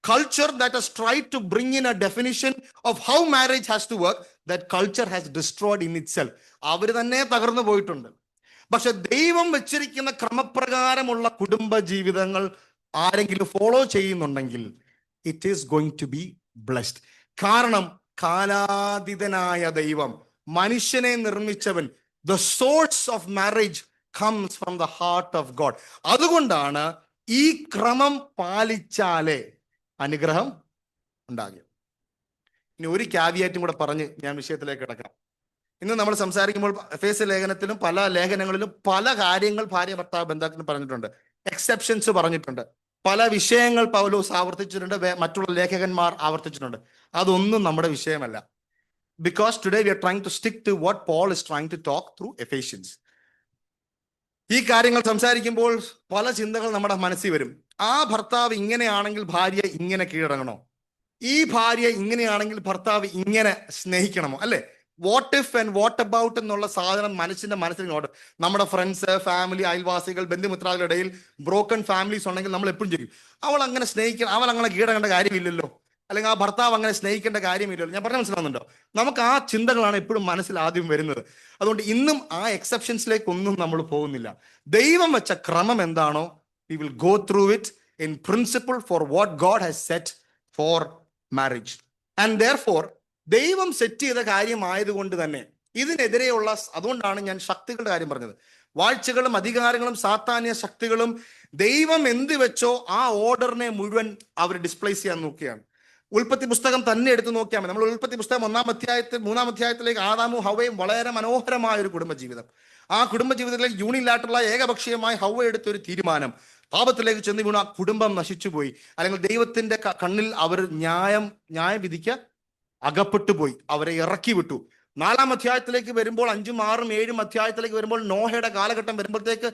culture that has tried to bring in a definition of how marriage has to work, that culture has destroyed in itself. അവർ തന്നെ തകർന്നു പോയിട്ടുണ്ട്. പക്ഷെ ദൈവം വെച്ചിരിക്കുന്ന ക്രമപ്രകാരമുള്ള കുടുംബ ജീവിതങ്ങൾ ആരെങ്കിലും ഫോളോ ചെയ്യുന്നുണ്ടെങ്കിൽ it is going to be blessed. കാരണം കാലാതീതനായ ദൈവം, മനുഷ്യനെ നിർമ്മിച്ചവൻ, the source of marriage comes from the heart of God. അതുകൊണ്ടാണ് ഈ ക്രമം പാലിച്ചാലേ അനുഗ്രഹം ഉണ്ടാകും. ഇനി ഒരു ക്യാവിയേറ്റും കൂടെ പറഞ്ഞ് ഞാൻ വിഷയത്തിലേക്ക് കിടക്കാം. ഇന്ന് നമ്മൾ സംസാരിക്കുമ്പോൾ എഫേസ്യ ലേഖനത്തിലും പല ലേഖനങ്ങളിലും പല കാര്യങ്ങൾ ഭാര്യ ഭർത്താവ് ബന്ധത്തിൽ പറഞ്ഞിട്ടുണ്ട്, എക്സെപ്ഷൻസ് പറഞ്ഞിട്ടുണ്ട്, പല വിഷയങ്ങൾ പൗലോസ് ആവർത്തിച്ചിട്ടുണ്ട്, മറ്റുള്ള ലേഖകന്മാർ ആവർത്തിച്ചിട്ടുണ്ട്. അതൊന്നും നമ്മുടെ വിഷയമല്ല. Because today we are trying to stick to what Paul is trying to talk through Ephesians. ഈ കാര്യങ്ങൾ സംസാരിക്കുമ്പോൾ പല ചിന്തകൾ നമ്മുടെ മനസ്സിൽ വരും. ആ ഭർത്താവ് ഇങ്ങനെയാണെങ്കിൽ ഭാര്യ ഇങ്ങനെ കീഴടങ്ങണോ? ഈ ഭാര്യ ഇങ്ങനെയാണെങ്കിൽ ഭർത്താവ് ഇങ്ങനെ സ്നേഹിക്കണമോ? അല്ലെ, what if and what about എന്നുള്ള സാധനം മനുഷ്യന്റെ മനസ്സിൽ നമ്മുടെ ഫ്രണ്ട്സ്, ഫാമിലി, അയൽവാസികൾ, ബന്ധുമിത്രാദികളുടെ ഇടയിൽ ബ്രോക്കൺ ഫാമിലീസ് ഉണ്ടെങ്കിൽ നമ്മൾ എപ്പോഴും ചെയ്യും, അവൾ അങ്ങനെ സ്നേഹിക്കണം, അവൾ അങ്ങനെ കീഴടങ്ങേണ്ട കാര്യമില്ലല്ലോ, അല്ലെങ്കിൽ ആ ഭർത്താവ് അങ്ങനെ സ്നേഹിക്കേണ്ട കാര്യമില്ലല്ലോ. ഞാൻ പറഞ്ഞ മനസ്സിലാവുന്നുണ്ടോ? നമുക്ക് ആ ചിന്തകളാണ് എപ്പോഴും മനസ്സിൽ ആദ്യം വരുന്നത്. അതുകൊണ്ട് ഇന്നും ആ എക്സെപ്ഷൻസിലേക്കൊന്നും നമ്മൾ പോകുന്നില്ല. ദൈവം വെച്ച ക്രമം എന്താണോ, we will go through it in principle four what God has set four marriage. And therefore ദൈവം സെറ്റ് ചെയ്ത കാര്യമായതുകൊണ്ട് തന്നെ ഇതിനെതിരെയുള്ള, അതുകൊണ്ടാണ് ഞാൻ ശക്തികളുടെ കാര്യം പറഞ്ഞത്. വാഴ്ചകളും അധികാരങ്ങളും സാത്താന്യ ശക്തികളും ദൈവം എന്ത് വെച്ചോ ആ ഓർഡറിനെ മുഴുവൻ അവർ ഡിസ്പ്ലേസ് ചെയ്യാൻ നോക്കിയാണ്. ഉൽപ്പത്തി പുസ്തകം തന്നെ എടുത്തു നോക്കിയാൽ മതി. നമ്മൾ ഉൽപ്പത്തി പുസ്തകം 3 അധ്യായത്തിലേക്ക് ആദാമും ഹവ്വയും വളരെ മനോഹരമായ ഒരു കുടുംബജീവിതം. ആ കുടുംബജീവിതത്തിലേക്ക് യൂണിലാറ്ററലായ ഏകപക്ഷീയമായി ഹവ്വ എടുത്തൊരു തീരുമാനം, പാപത്തിലേക്ക് ചെന്ന് വീണു, ആ കുടുംബം നശിച്ചുപോയി. അല്ലെങ്കിൽ ദൈവത്തിന്റെ കണ്ണിൽ അവർ ന്യായവിധിക്ക് അകപ്പെട്ടു പോയി, അവരെ ഇറക്കി വിട്ടു. 4 അധ്യായത്തിലേക്ക് വരുമ്പോൾ, 5, 6, 7 അധ്യായത്തിലേക്ക് വരുമ്പോൾ നോഹയുടെ കാലഘട്ടം വരുമ്പോഴത്തേക്ക്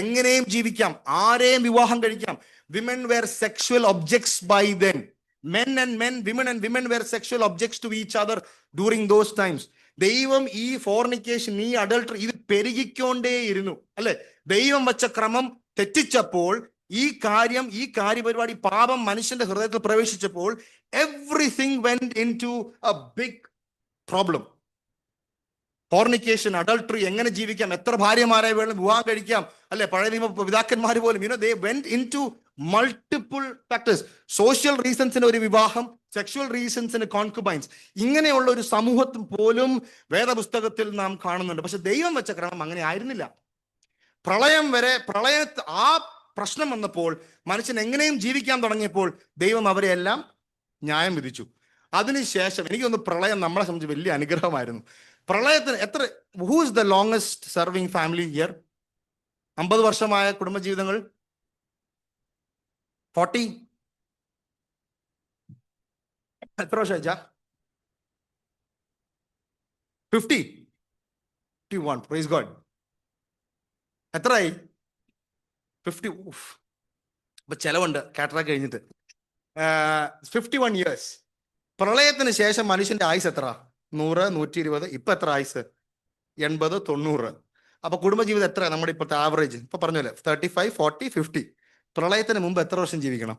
എങ്ങനെയും ജീവിക്കാം, ആരെയും വിവാഹം കഴിക്കാം. Women were sexual objects by then. Men and men, women and women were sexual objects to each other during those times. ദൈവം ഈ ഫോർണിക്കേഷൻ, ഈ അഡൾട്ടറി ഇത് പെരുകിക്കൊണ്ടേയിരുന്നു, അല്ലെ? ദൈവം വച്ച ക്രമം തെറ്റിച്ചപ്പോൾ, ഈ കാര്യപരിപാടി, പാപം മനുഷ്യന്റെ ഹൃദയത്തിൽ പ്രവേശിച്ചപ്പോൾ everything went into a big problem. Fornication, adultery, എങ്ങനെ ജീവിക്കാം, എത്ര ഭാര്യമാരെ വേണം വിവാഹം കഴിക്കാം, അല്ലെ? പഴയ നിയമ പിതാക്കന്മാർ പോലും they went into multiple factors. Social റീസൺസിന് ഒരു വിവാഹം, സെക്ഷുവൽ റീസൺസിന് കോൺകുബൈൻസ്, ഇങ്ങനെയുള്ള ഒരു സമൂഹത്തിൽ പോലും വേദപുസ്തകത്തിൽ നാം കാണുന്നുണ്ട്. പക്ഷെ ദൈവം വെച്ച ക്രമം അങ്ങനെ ആയിരുന്നില്ല. ആ പ്രശ്നം വന്നപ്പോൾ, മനുഷ്യൻ എങ്ങനെയും ജീവിക്കാൻ തുടങ്ങിയപ്പോൾ ദൈവം അവരെ എല്ലാം ന്യായം വിധിച്ചു. അതിനുശേഷം എനിക്കൊന്ന് പ്രളയം നമ്മളെ സംബന്ധിച്ച് വലിയ അനുഗ്രഹമായിരുന്നു. പ്രളയത്തിന് who is the longest serving family here? 50 വർഷമായ കുടുംബജീവിതങ്ങൾ 40? എത്ര വർഷം അയച്ചാ? 50? 51. Praise God. എത്രയായി? 50. അപ്പൊ ചെലവുണ്ട് കാറ്ററാക്ട് കഴിഞ്ഞിട്ട്. 51 years. പ്രളയത്തിന് ശേഷം മനുഷ്യന്റെ ആയുസ് എത്ര? 100, 120. ഇപ്പൊ എത്ര ആയുസ്? 80, 90. അപ്പൊ കുടുംബജീവിതം എത്ര നമ്മുടെ ഇപ്പോഴത്തെ ആവറേജ്? ഇപ്പൊ പറഞ്ഞല്ലേ 35, 40, 50. പ്രളയത്തിന് മുമ്പ് എത്ര വർഷം ജീവിക്കണം?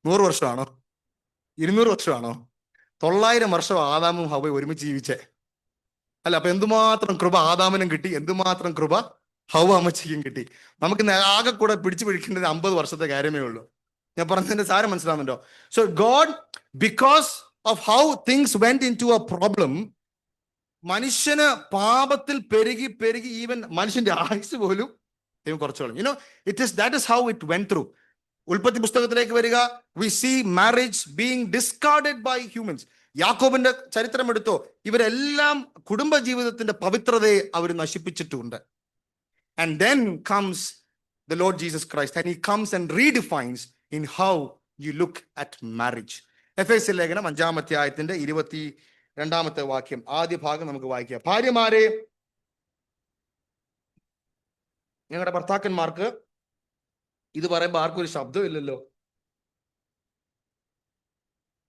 100 വർഷമാണോ? 200 വർഷമാണോ? 900 വർഷം ആദാമും ഹവ്വയും ഒരുമിച്ച് ജീവിച്ചേ. അല്ല, അപ്പൊ എന്തുമാത്രം കൃപ ആദാമിനും കിട്ടി, എന്തുമാത്രം കൃപ ഹവ്വ അമ്മച്ചിക്കും കിട്ടി. നമുക്ക് ആകെ കൂടെ പിടിച്ചു പിടിക്കേണ്ടത് 50 വർഷത്തെ കാര്യമേ ഉള്ളൂ. ഞാൻ പറഞ്ഞതിന്റെ സാരം മനസ്സിലാവുന്നുണ്ടോ? So God, because of how things went into a problem, മനുഷ്യന് പാപത്തിൽ പെരുകി പെരുകി ഈവൻ മനുഷ്യന്റെ ആയുസ് പോലും ദൈവം കുറച്ചോളും. You know, that is how it went through. ഉൽപ്പത്തി പുസ്തകത്തിലേക്ക് വരിക, we see marriage being discarded by humans. യാക്കോബിന്റെ ചരിത്രം എടുത്തോ, ഇവരെല്ലാം കുടുംബ ജീവിതത്തിന്റെ പവിത്രതയെ അവർ നശിപ്പിച്ചിട്ടുണ്ട്. And then comes the Lord Jesus Christ, and he comes and redefines in how you look at marriage. എഫേസ്യ ലേഖനം 5-ാം അധ്യായത്തിന്റെ 22-ാമത്തെ വാക്യം, ആദ്യ ഭാഗം നമുക്ക് വായിക്കാം. ഭാര്യമാരെ, ഞങ്ങളുടെ ഭർത്താക്കന്മാർക്ക്, ഇത് പറയുമ്പോൾ ആർക്കും ഒരു ശബ്ദം ഇല്ലല്ലോ.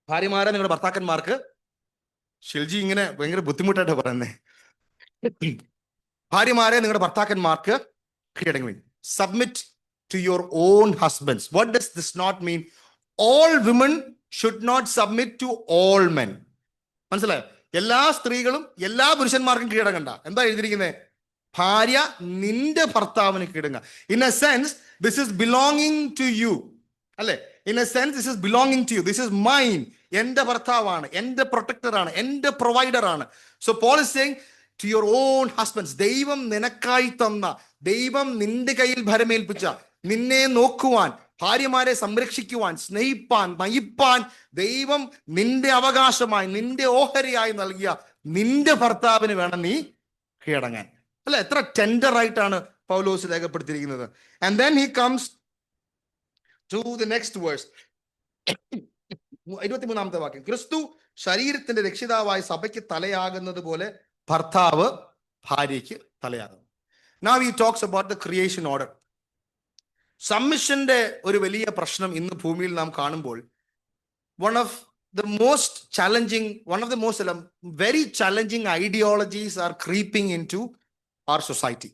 ഭാര്യമാരെ, നിങ്ങളുടെ ഭർത്താക്കന്മാർക്ക്, ഷിൽജി ഇങ്ങനെ ഭയങ്കര ബുദ്ധിമുട്ടായിട്ടാ പറയുന്നേ. ഭാര്യമാരെ, നിങ്ങളുടെ ഭർത്താക്കന്മാർക്ക് കീഴടങ്ങുവിൻ. Submit to your own husbands. What does this not mean? All women should not submit to all men. മനസ്സിലായോ? എല്ലാ സ്ത്രീകളും എല്ലാ പുരുഷന്മാർക്കും കീഴടങ്ങണ്ട. എന്താ എഴുതിയിരിക്കുന്നത്? ഭാര്യ നിന്റെ ഭർത്താവിന് കീഴടങ്ങുക. In a sense this is belonging to you, അല്ലെ? In a sense this is belonging to you. This is mine. എന്റെ ഭർത്താവാണ്, എന്റെ പ്രൊട്ടക്ടറാണ്, എന്റെ പ്രൊവൈഡറാണ്. So Paul is saying to your own husbands. ദൈവം നിനക്കായി തന്ന, ദൈവം നിന്റെ കയ്യിൽ ഭരമേൽപ്പിച്ച, നിന്നെ നോക്കുവാൻ, ഭാര്യമാരെ സംരക്ഷിക്കുവാൻ, സ്നേഹിപ്പാൻ, നയിപ്പാൻ ദൈവം നിന്റെ അവകാശമായി, നിന്റെ ഓഹരിയായി നൽകിയ നിന്റെ ഭർത്താവിന് വേണം നീ കീഴടങ്ങാൻ. അല്ല, എത്ര ടെൻഡർ ആയിട്ടാണ് പൗലോസ് രേഖപ്പെടുത്തിയിരിക്കുന്നത്. And then he comes to the next verse, 23-ാമത്തെ വാക്യം. ക്രിസ്തു ശരീരത്തിന്റെ രക്ഷിതാവായി സഭയ്ക്ക് തലയാകുന്നത് പോലെ ഭർത്താവ് ഭാര്യയ്ക്ക് തലയാകുന്നു. Now he talks about the creation order. സബ്മിഷന്റെ ഒരു വലിയ പ്രശ്നം ഇന്ന് ഭൂമിയിൽ നാം കാണുമ്പോൾ, one of the most very challenging ideologies are creeping into our society.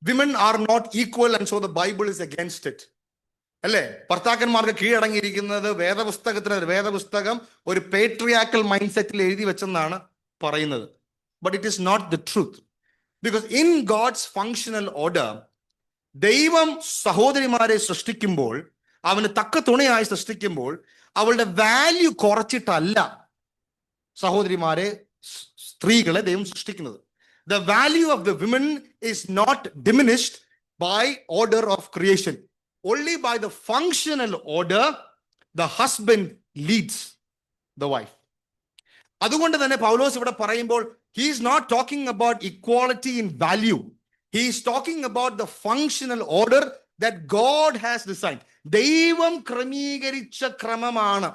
Women are not equal, and so the Bible is against it. അല്ലേ? ഭർത്താക്കന്മാർക്ക് കീഴടങ്ങിയിരിക്കുന്നത് വേദപുസ്തകം ഒരു പേട്രിയാക്കൽ മൈൻഡ് സെറ്റിൽ എഴുതി വെച്ചെന്നാണ് പറയുന്നത്. But it is not the truth. Because in God's functional order, ദൈവം സഹോദരിമാരെ സൃഷ്ടിക്കുമ്പോൾ, അവന് തക്ക തുണയായി സൃഷ്ടിക്കുമ്പോൾ, അവളുടെ വാല്യൂ കുറച്ചിട്ടല്ല സഹോദരിമാരെ, സ്ത്രീകളെ ദൈവം സൃഷ്ടിക്കുന്നത്. The value of the women is not diminished by order of creation. Only by the functional order the husband leads the wife. അതുകൊണ്ട് തന്നെ പൗലോസ് ഇവിടെ പറയുമ്പോൾ, he is not talking about equality in value. He is talking about the functional order that God has designed. ദൈവം ക്രമീകരിച്ച ക്രമമാണ്.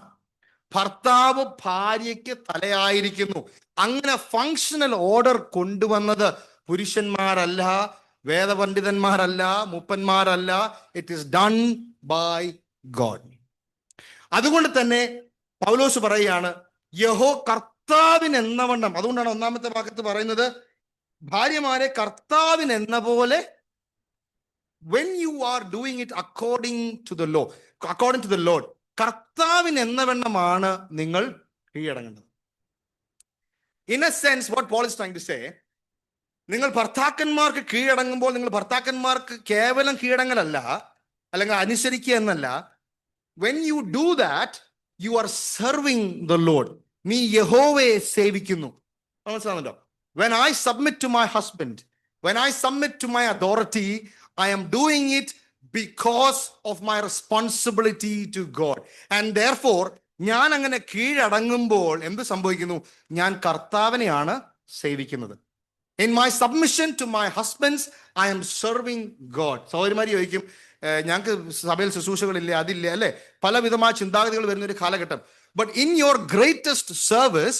ഭർത്താവ് ഭാര്യയ്ക്ക് തലയായിരിക്കുന്നു. അങ്ങനെ ഫങ്ഷണൽ ഓർഡർ കൊണ്ടുവന്നത് പുരുഷന്മാരല്ല, വേദപണ്ഡിതന്മാരല്ല, മൂപ്പന്മാരല്ല. It is done by God. അതുകൊണ്ട് തന്നെ പൗലോസ് പറയുകയാണ്, കർത്താവിനെന്നവണ്ണം. അതുകൊണ്ടാണ് 1-ാമത്തെ വാക്യത്തിൽ പറയുന്നത്, ഭാര്യമാരെ കർത്താവിനെന്ന പോലെ, when you are doing it according to the Lord, കർത്താവിനെന്നവണ്ണമാണ് നിങ്ങൾ കീഴടങ്ങേണ്ടത്. In a sense, what Paul is trying to say, നിങ്ങൾ ഭർത്താക്കന്മാർക്ക് കീഴടങ്ങുമ്പോൾ നിങ്ങൾ ഭർത്താക്കന്മാർക്ക് കേവലം കീഴടങ്ങലല്ല, അല്ലെങ്കിൽ അനുസരിക്കുക എന്നല്ല. When you do that, you are serving the Lord. നീ യഹോവയെ സേവിക്കുന്നു. മനസ്സിലാവുന്നുണ്ടോ? When I submit to my husband, when I submit to my authority, I am doing it because of my responsibility to God. And therefore, ഞാൻ അങ്ങനെ കീഴടങ്ങുമ്പോൾ എന്ത് സംഭവിക്കുന്നു? ഞാൻ കർത്താവിനെയാണ് സേവിക്കുന്നത്. In my submission to my husbands, I am serving God. സഹോദരിമാര് ചോദിക്കും, ഞങ്ങൾക്ക് സഭയിൽ ശുശ്രൂഷകളില്ലേ, അതില്ലേ, അല്ലെ, പലവിധമായ ചിന്താഗതികൾ വരുന്ന ഒരു കാലഘട്ടം. But in your greatest service,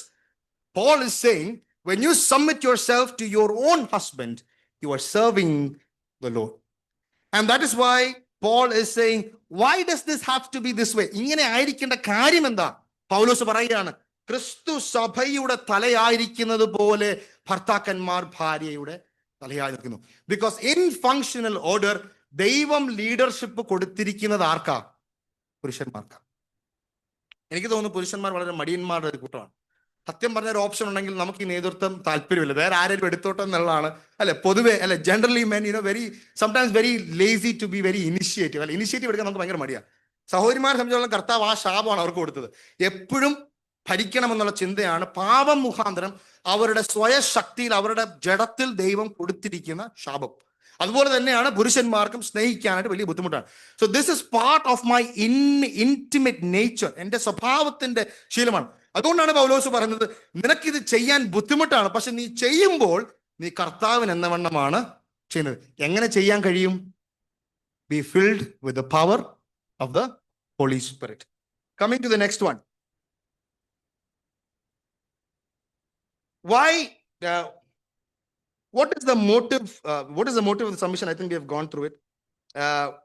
Paul is saying, when you submit yourself to your own husband, you are serving the Lord. And that is why Paul is saying, why does this have to be this way? ഇങ്ങനെ ആയിരിക്കേണ്ട കാര്യം എന്താ? പൗലോസ് പറയുകയാണ്, ക്രിസ്തു സഭയുടെ തലയായിരിക്കുന്നത് പോലെ ഭർത്താക്കന്മാർ ഭാര്യയുടെ തലയായി നിൽക്കുന്നു. ബിക്കോസ് ഇൻ ഫങ്ഷണൽ ഓർഡർ ദൈവം ലീഡർഷിപ്പ് കൊടുത്തിരിക്കുന്നത് ആർക്കാ? പുരുഷന്മാർക്കാ. എനിക്ക് തോന്നുന്നു പുരുഷന്മാർ വളരെ മടിയന്മാരുടെ ഒരു കൂട്ടമാണ്. സത്യം പറഞ്ഞ ഒരു ഓപ്ഷൻ ഉണ്ടെങ്കിൽ നമുക്ക് ഈ നേതൃത്വം താല്പര്യമില്ല, വേറെ ആരെങ്കിലും എടുത്തോട്ടെ എന്നുള്ളതാണ്, അല്ലെ, പൊതുവെ, അല്ലെ, generally men very sometimes very lazy to be very initiative. അല്ലെ, ഇനിഷ്യേറ്റീവ് എടുക്കാൻ നമുക്ക് ഭയങ്കര മടിയാണ്. സഹോദരിമാരെ സംബന്ധിച്ചിടത്തോളം കർത്താവ് ആ ശാപമാണ് അവർക്ക് കൊടുത്തത്. എപ്പോഴും ഭരിക്കണമെന്നുള്ള ചിന്തയാണ് പാപം മുഖാന്തരം അവരുടെ സ്വയശക്തിയിൽ, അവരുടെ ജഡത്തിൽ ദൈവം കൊടുത്തിരിക്കുന്ന ശാപം. അതുപോലെ തന്നെയാണ് പുരുഷന്മാർക്കും സ്നേഹിക്കാനായിട്ട് വലിയ ബുദ്ധിമുട്ടാണ്. So this is part of my intimate nature, എൻ്റെ സ്വഭാവത്തിന്റെ ശീലമാണ്. അതുകൊണ്ടാണ് പൗലോസ് പറയുന്നത്, നിനക്കിത് ചെയ്യാൻ ബുദ്ധിമുട്ടാണ്, പക്ഷെ നീ ചെയ്യുമ്പോൾ നീ കർത്താവിന് എന്ന വണ്ണമാണ് ചെയ്യുന്നത്. എങ്ങനെ ചെയ്യാൻ കഴിയും? Be filled with the power of the Holy Spirit. Coming to the next one. Why? What is the motive? What is the motive of the submission? I think we have gone through it.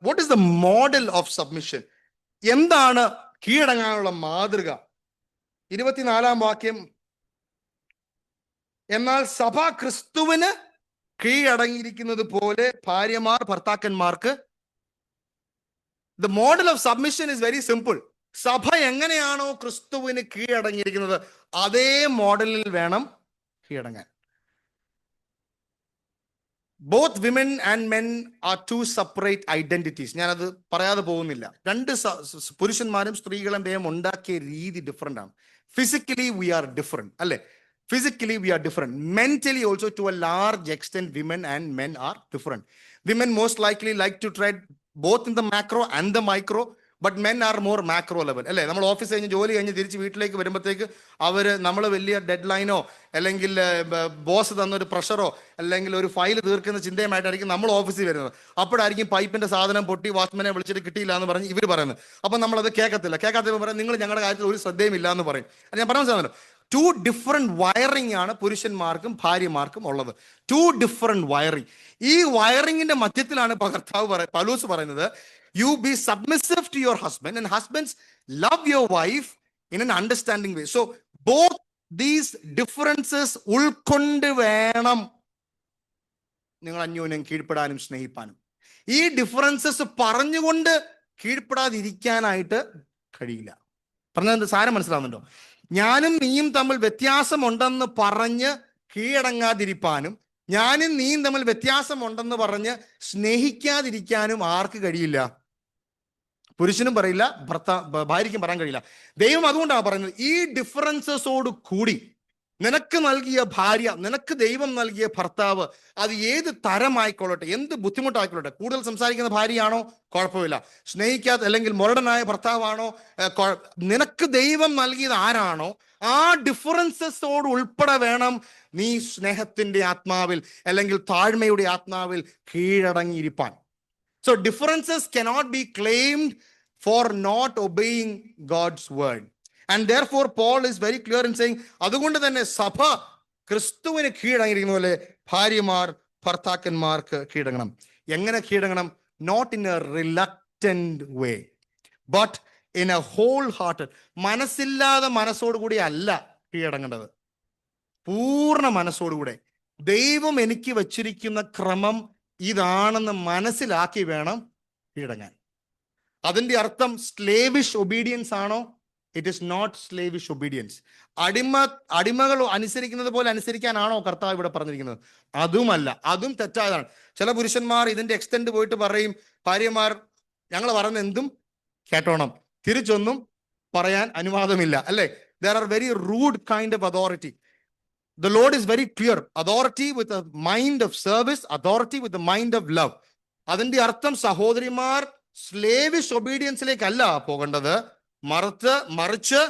What is the model of submission? എന്താണ് കീഴടങ്ങാനുള്ള മാതൃക? 24-ാം വാക്യം, എന്നാൽ സഭ ക്രിസ്തുവിന് കീഴടങ്ങിയിരിക്കുന്നത് പോലെ ഭാര്യമാർ ഭർത്താക്കന്മാർക്ക്. The model of submission is very simple. സഭ എങ്ങനെയാണോ ക്രിസ്തുവിന് കീഴടങ്ങിയിരിക്കുന്നത് അതേ മോഡലിൽ വേണം കീഴടങ്ങാൻ. Both women and men are two separate identities. ഞാനത് പറയാതെ പോകുന്നില്ല. രണ്ട് പുരുഷന്മാരും സ്ത്രീകളും ദൈവം ഉണ്ടാക്കിയ രീതി ഡിഫറെന്റ് ആണ്. ഫിസിക്കലി വി ആർ ഡിഫറെന്റ്, അല്ലെ? Physically we are different. Mentally also to a large extent women and men are different. Women most likely like to tread both in the macro and the micro, but men are more macro level, അല്ലേ? നമ്മൾ office കഴിഞ്ഞ് ജോലി കഴിഞ്ഞ് തിരിച്ച് വീട്ടിലേക്ക് വരുമ്പോഴത്തേക്ക് നമ്മൾ വലിയ ഡെഡ് ലൈനോ അല്ലെങ്കിൽ ബോസ് തന്നൊരു പ്രഷറോ അല്ലെങ്കിൽ ഒരു ഫയൽ തീർക്കുന്ന ചിന്തയുമായിട്ടായിരിക്കും നമ്മൾ ഓഫീസിൽ വരുന്നത്. അപ്പോഴായിരിക്കും പൈപ്പിന്റെ സാധനം പൊട്ടി വാച്ച്മാനെ വിളിച്ചിട്ട് കിട്ടിയില്ല എന്ന് പറഞ്ഞ് ഇവർ പറയുന്നത്. അപ്പം നമ്മളത് കേൾക്കാത്തപ്പോൾ പറയാം, നിങ്ങൾ ഞങ്ങളുടെ കാര്യത്തിൽ ഒരു ശ്രദ്ധയും ഇല്ല എന്ന് പറയും. അത് ഞാൻ പറഞ്ഞു മനസ്സിലാണല്ലോ. ടു ഡിഫറെന്റ് വയറിംഗ് ആണ് പുരുഷന്മാർക്കും ഭാര്യമാർക്കും ഉള്ളത്. Two different wiring. ഈ വയറിംഗിന്റെ മധ്യത്തിലാണ് പൗലോസ് പറയുന്നത്, you be submissive to your husband and husbands love your wife in an understanding way. So both these differences ഉൾക്കൊണ്ട് വേണം നിങ്ങൾ അന്യോന്യം കീഴ്പ്പെടാനും സ്നേഹിപ്പാനും. ഈ ഡിഫറൻസസ് പറഞ്ഞുകൊണ്ട് കീഴ്പ്പെടാതിരിക്കാനായിട്ട് കഴിയില്ല. പറഞ്ഞത് സാരം മനസ്സിലാവുന്നുണ്ടോ? ഞാനും നീയും തമ്മിൽ വ്യത്യാസമുണ്ടെന്ന് പറഞ്ഞ് കീഴടങ്ങാതിരിപ്പാനും ഞാനും നീയും തമ്മിൽ വ്യത്യാസമുണ്ടെന്ന് പറഞ്ഞ് സ്നേഹിക്കാതിരിക്കാനും ആർക്ക് കഴിയില്ല? പുരുഷനും പറയില്ല, ഭാര്യയ്ക്കും പറയാൻ കഴിയില്ല. ദൈവം അതുകൊണ്ടാണ് പറയുന്നത്, ഈ ഡിഫറൻസസോട് കൂടി നിനക്ക് നൽകിയ ഭാര്യ, നിനക്ക് ദൈവം നൽകിയ ഭർത്താവ്, അത് ഏത് തരമായിക്കൊള്ളട്ടെ, എന്ത് ബുദ്ധിമുട്ടായിക്കൊള്ളട്ടെ, കൂടുതൽ സംസാരിക്കുന്ന ഭാര്യയാണോ കുഴപ്പമില്ല, സ്നേഹിക്കാത്ത അല്ലെങ്കിൽ മുരടനായ ഭർത്താവാണോ, നിനക്ക് ദൈവം നൽകിയത് ആരാണോ ആ ഡിഫറൻസസോട് ഉൾപ്പെടെ വേണം നീ സ്നേഹത്തിന്റെ ആത്മാവിൽ അല്ലെങ്കിൽ താഴ്മയുടെ ആത്മാവിൽ കീഴടങ്ങിയിരിപ്പാൻ. So differences cannot be claimed for not obeying God's word. And therefore Paul is very clear in saying, അതുകൊണ്ട് തന്നെ സഭ ക്രിസ്തുവിന് കീഴടങ്ങിയിരിക്കുന്ന പോലെ ഭാര്യമാർ ഭർത്താക്കന്മാർക്ക് കീഴടങ്ങണം. എങ്ങനെ കീഴടങ്ങണം? Not in a reluctant way, but in a wholehearted. മനസ്സില്ലാതെ മനസ്സോടുകൂടി അല്ല കീഴടങ്ങേണ്ടത്, പൂർണ്ണ മനസ്സോടുകൂടെ. ദൈവം എനിക്ക് വച്ചിരിക്കുന്ന ക്രമം ഇതാണെന്ന് മനസ്സിലാക്കി വേണം കീഴടങ്ങാൻ. അതിന്റെ അർത്ഥം സ്ലേവിഷ് ഒബീഡിയൻസ് ആണോ? It is not slavish obedience. അടിമകൾ അനുസരിക്കുന്നത് പോലെ അനുസരിക്കാനാണോ കർത്താവ് ഇവിടെ പറഞ്ഞിരിക്കുന്നത്? അതുമല്ല, അതും തെറ്റായതാണ്. ചില പുരുഷന്മാർ ഇതിന്റെ എക്സ്റ്റെൻഡ് പോയിട്ട് പറയും, ഭാര്യമാർ ഞങ്ങൾ പറയുന്ന എന്തും കേട്ടോണം, തിരിച്ചൊന്നും പറയാൻ അനുവാദമില്ല, അല്ലെ? There are very rude kind of authority. The Lord is very clear. Authority with a mind of service, authority with the mind of love. അതിന്റെ അർത്ഥം സഹോദരിമാർ സ്ലേവിഷ് ഒബീഡിയൻസിലേക്കല്ല പോകേണ്ടത്, മറിച്ച്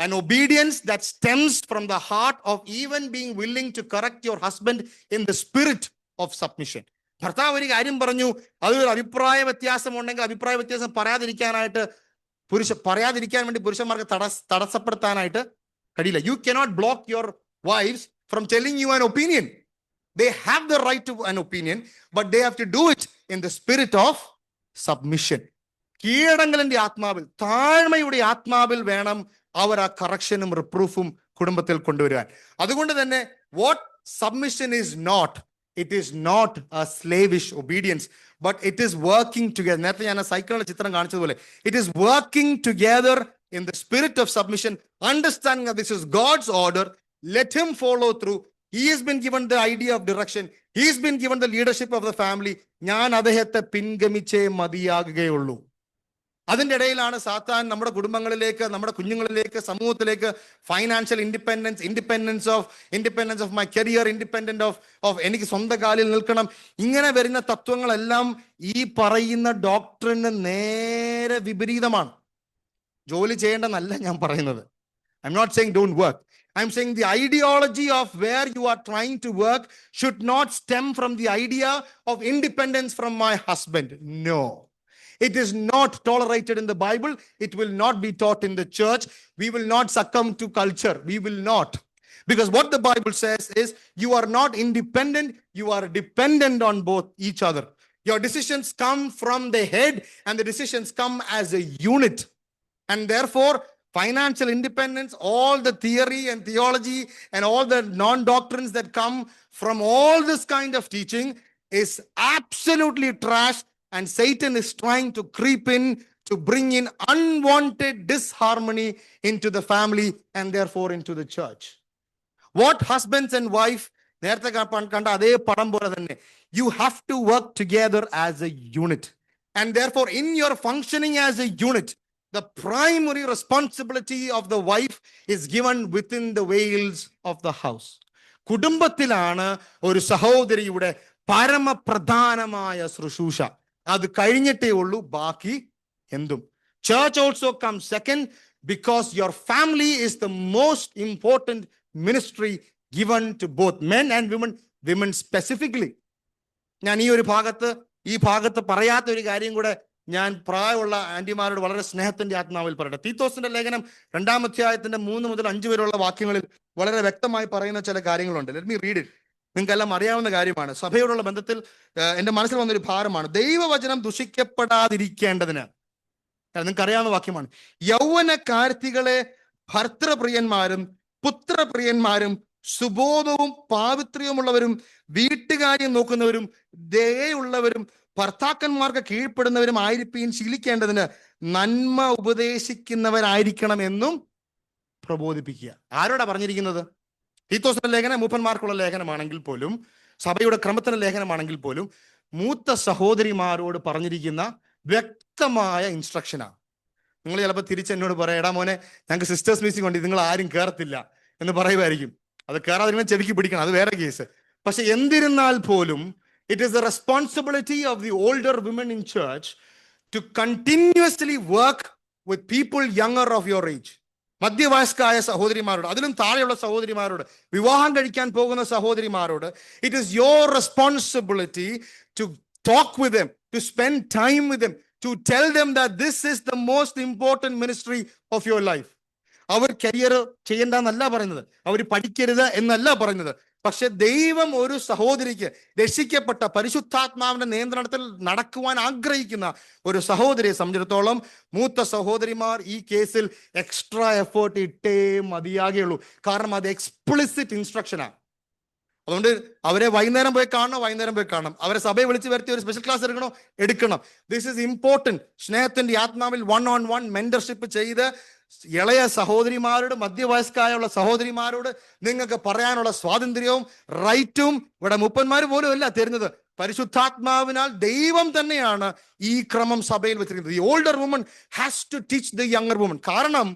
an obedience that stems from the heart of even being willing to correct your husband in the spirit of submission. ഭർത്താവ് ഒരു കാര്യം പറഞ്ഞു, അതൊരു അഭിപ്രായ വ്യത്യാസം ഉണ്ടെങ്കിൽ അഭിപ്രായ വ്യത്യാസം പറയാതിരിക്കാൻ വേണ്ടി പുരുഷന്മാർക്ക് തടസ്സപ്പെടുത്താനായിട്ട് കഴിയില്ല. You cannot block your wives from telling you an opinion. They have the right to an opinion, but they have to do it in the spirit of submission. കീഴടങ്ങലിന്റെ ആത്മാവിൽ, താഴ്മയുടെ ആത്മാവിൽ വേണം അവർ ആ കറക്ഷനും റിപ്രൂഫും കുടുംബത്തിൽ കൊണ്ടുവരാൻ. അതുകൊണ്ട് തന്നെ what submission is not, it is not a slavish obedience, but it is working together. നേരത്തെ ഞാൻ സൈക്കിളിന്റെ ചിത്രം കാണിച്ചതുപോലെ, it is working together in the spirit of submission, understanding that this is God's order, let him follow through. He has been given the idea of direction. He has been given the leadership of the family. ഞാൻ അദ്ദേഹത്തെ പിൻഗമിച്ചേ മതിയാകുകയുള്ളൂ. അതിൻ്റെ ഇടയിലാണ് സാത്താൻ നമ്മുടെ കുടുംബങ്ങളിലേക്ക്, നമ്മുടെ കുഞ്ഞുങ്ങളിലേക്ക്, സമൂഹത്തിലേക്ക് financial independence of my career, independent of എനിക്ക് സ്വന്തം കാലിൽ നിൽക്കണം, ഇങ്ങനെ വരുന്ന തത്വങ്ങളെല്ലാം ഈ പറയുന്ന ഡോക്ടറിന് നേരെ വിപരീതമാണ്. ജോലി ചെയ്യേണ്ടെന്നല്ല ഞാൻ പറയുന്നത്. I'm not saying don't work. I'm saying the ideology of where you are trying to work should not stem from the idea of independence from my husband. No, it is not tolerated in the Bible. It will not be taught in the church. We will not succumb to culture. We will not. Because what the Bible says is you are not independent. You are dependent on both each other. Your decisions come from the head and the decisions come as a unit. And therefore, financial independence, all the theory and theology and all the non-doctrines that come from all this kind of teaching is absolutely trash, and Satan is trying to creep in to bring in unwanted disharmony into the family and therefore into the church. What husbands and wife, നേരത്തെ കണ്ട അതേ പടം പോലെ തന്നെ, you have to work together as a unit, and therefore in your functioning as a unit, the primary responsibility of the wife is given within the veils of the house. കുടുംബത്തിലാണ് ഒരു സഹോദരിയുടെ പരമപ്രധാനമായ ശുശ്രൂഷ. അത് കഴിഞ്ഞിട്ടേ ഉള്ളൂ ബാക്കി എന്തും. Church also comes second, because your family is the most important ministry given to both men and women specifically. ഞാൻ ഈ ഭാഗത്ത് പറയാത്ത ഒരു കാര്യം കൂടെ ഞാൻ പ്രായമുള്ള ആന്റിമാരോട് വളരെ സ്നേഹത്തിന്റെ ആത്മാവിൽ പറയട്ടെ. തീത്തോസിന്റെ ലേഖനം 2-ാം അധ്യായത്തിന്റെ 3 മുതൽ 5 വരെയുള്ള വാക്യങ്ങളിൽ വളരെ വ്യക്തമായി പറയുന്ന ചില കാര്യങ്ങളുണ്ട്. Let me read it. നിങ്ങൾക്കെല്ലാം അറിയാവുന്ന കാര്യമാണ്. സഭയോടുള്ള ബന്ധത്തിൽ എന്റെ മനസ്സിൽ വന്നൊരു ഭാരമാണ്. ദൈവവചനം ദുഷിക്കപ്പെടാതിരിക്കേണ്ടതിന്, നിങ്ങൾക്ക് അറിയാവുന്ന വാക്യമാണ്, യൗവനക്കാർത്തികളെ ഭർത്തൃപ്രിയന്മാരും പുത്രപ്രിയന്മാരും സുബോധവും പാവിത്ര്യമുള്ളവരും വീട്ടുകാര്യം നോക്കുന്നവരും ദയയുള്ളവരും ഭർത്താക്കന്മാർക്ക് കീഴ്പ്പെടുന്നവരും ആയിരിപ്പീൻ ശീലിക്കേണ്ടതിന് നന്മ ഉപദേശിക്കുന്നവരായിരിക്കണം എന്നും പ്രബോധിപ്പിക്കുക. ആരോടാ പറഞ്ഞിരിക്കുന്നത്? തീത്തോസിന്റെ ലേഖനം മൂപ്പന്മാർക്കുള്ള ലേഖനമാണെങ്കിൽ പോലും, സഭയുടെ ക്രമത്തിന്റെ ലേഖനമാണെങ്കിൽ പോലും, മൂത്ത സഹോദരിമാരോട് പറഞ്ഞിരിക്കുന്ന വ്യക്തമായ ഇൻസ്ട്രക്ഷനാണ്. നിങ്ങൾ ചിലപ്പോൾ തിരിച്ചെന്നോട് പറയാം, എടാ മോനെ ഞങ്ങൾക്ക് സിസ്റ്റേഴ്സ് മീറ്റിംഗ് ഉണ്ട്, നിങ്ങൾ ആരും കയറത്തില്ല എന്ന് പറയുമായിരിക്കും. അത് കയറാതിരുന്ന ചെവിക്ക് പിടിക്കണം, അത് വേറെ കേസ്. പക്ഷെ എന്നിരുന്നാൽ പോലും it is the responsibility of the older women in church to continuously work with people younger of your age. മധ്യവയസ്കായ സഹോദരിമാരോട്, അതിലും താഴെയുള്ള സഹോദരിമാരോട്, വിവാഹം കഴിക്കാൻ പോകുന്ന സഹോദരിമാരോട്, it is your responsibility to talk with them, to spend time with them, to tell them that this is the most important ministry of your life. അവർ career ചെയ്യണ്ടെന്നല്ല പറയുന്നത്, അവർ പഠിക്കരുത് എന്നല്ല പറയുന്നത്. പക്ഷെ ദൈവം ഒരു സഹോദരിക്ക്, രക്ഷിക്കപ്പെട്ട പരിശുദ്ധാത്മാവിന്റെ നിയന്ത്രണത്തിൽ നടക്കുവാൻ ആഗ്രഹിക്കുന്ന ഒരു സഹോദരിയെ സംബന്ധിച്ചിടത്തോളം മൂത്ത സഹോദരിമാർ ഈ കേസിൽ എക്സ്ട്രാ എഫേർട്ട് ഇട്ടേ മതിയാകുള്ളൂ. കാരണം അത് എക്സ്പ്ലിസിറ്റ് ഇൻസ്ട്രക്ഷനാണ്. അതുകൊണ്ട് അവരെ വൈകുന്നേരം പോയി കാണണം, അവരെ സഭയെ വിളിച്ച് വരുത്തി ഒരു സ്പെഷ്യൽ ക്ലാസ് എടുക്കണം. This is important. സ്നേഹത്തിന്റെ ആത്മാവിൽ 1-on-1 മെന്റർഷിപ്പ് ചെയ്ത് ഇളയ സഹോദരിമാരോട്, മധ്യവയസ്കായുള്ള സഹോദരിമാരോട് നിങ്ങൾക്ക് പറയാനുള്ള സ്വാതന്ത്ര്യവും റൈറ്റും ഇവിടെ മൂപ്പന്മാർ പോലും അല്ല തരുന്നത്, പരിശുദ്ധാത്മാവിനാൽ ദൈവം തന്നെയാണ് ഈ ക്രമം സഭയിൽ വെച്ചിരിക്കുന്നത്. The older woman has to teach the younger woman. കാരണം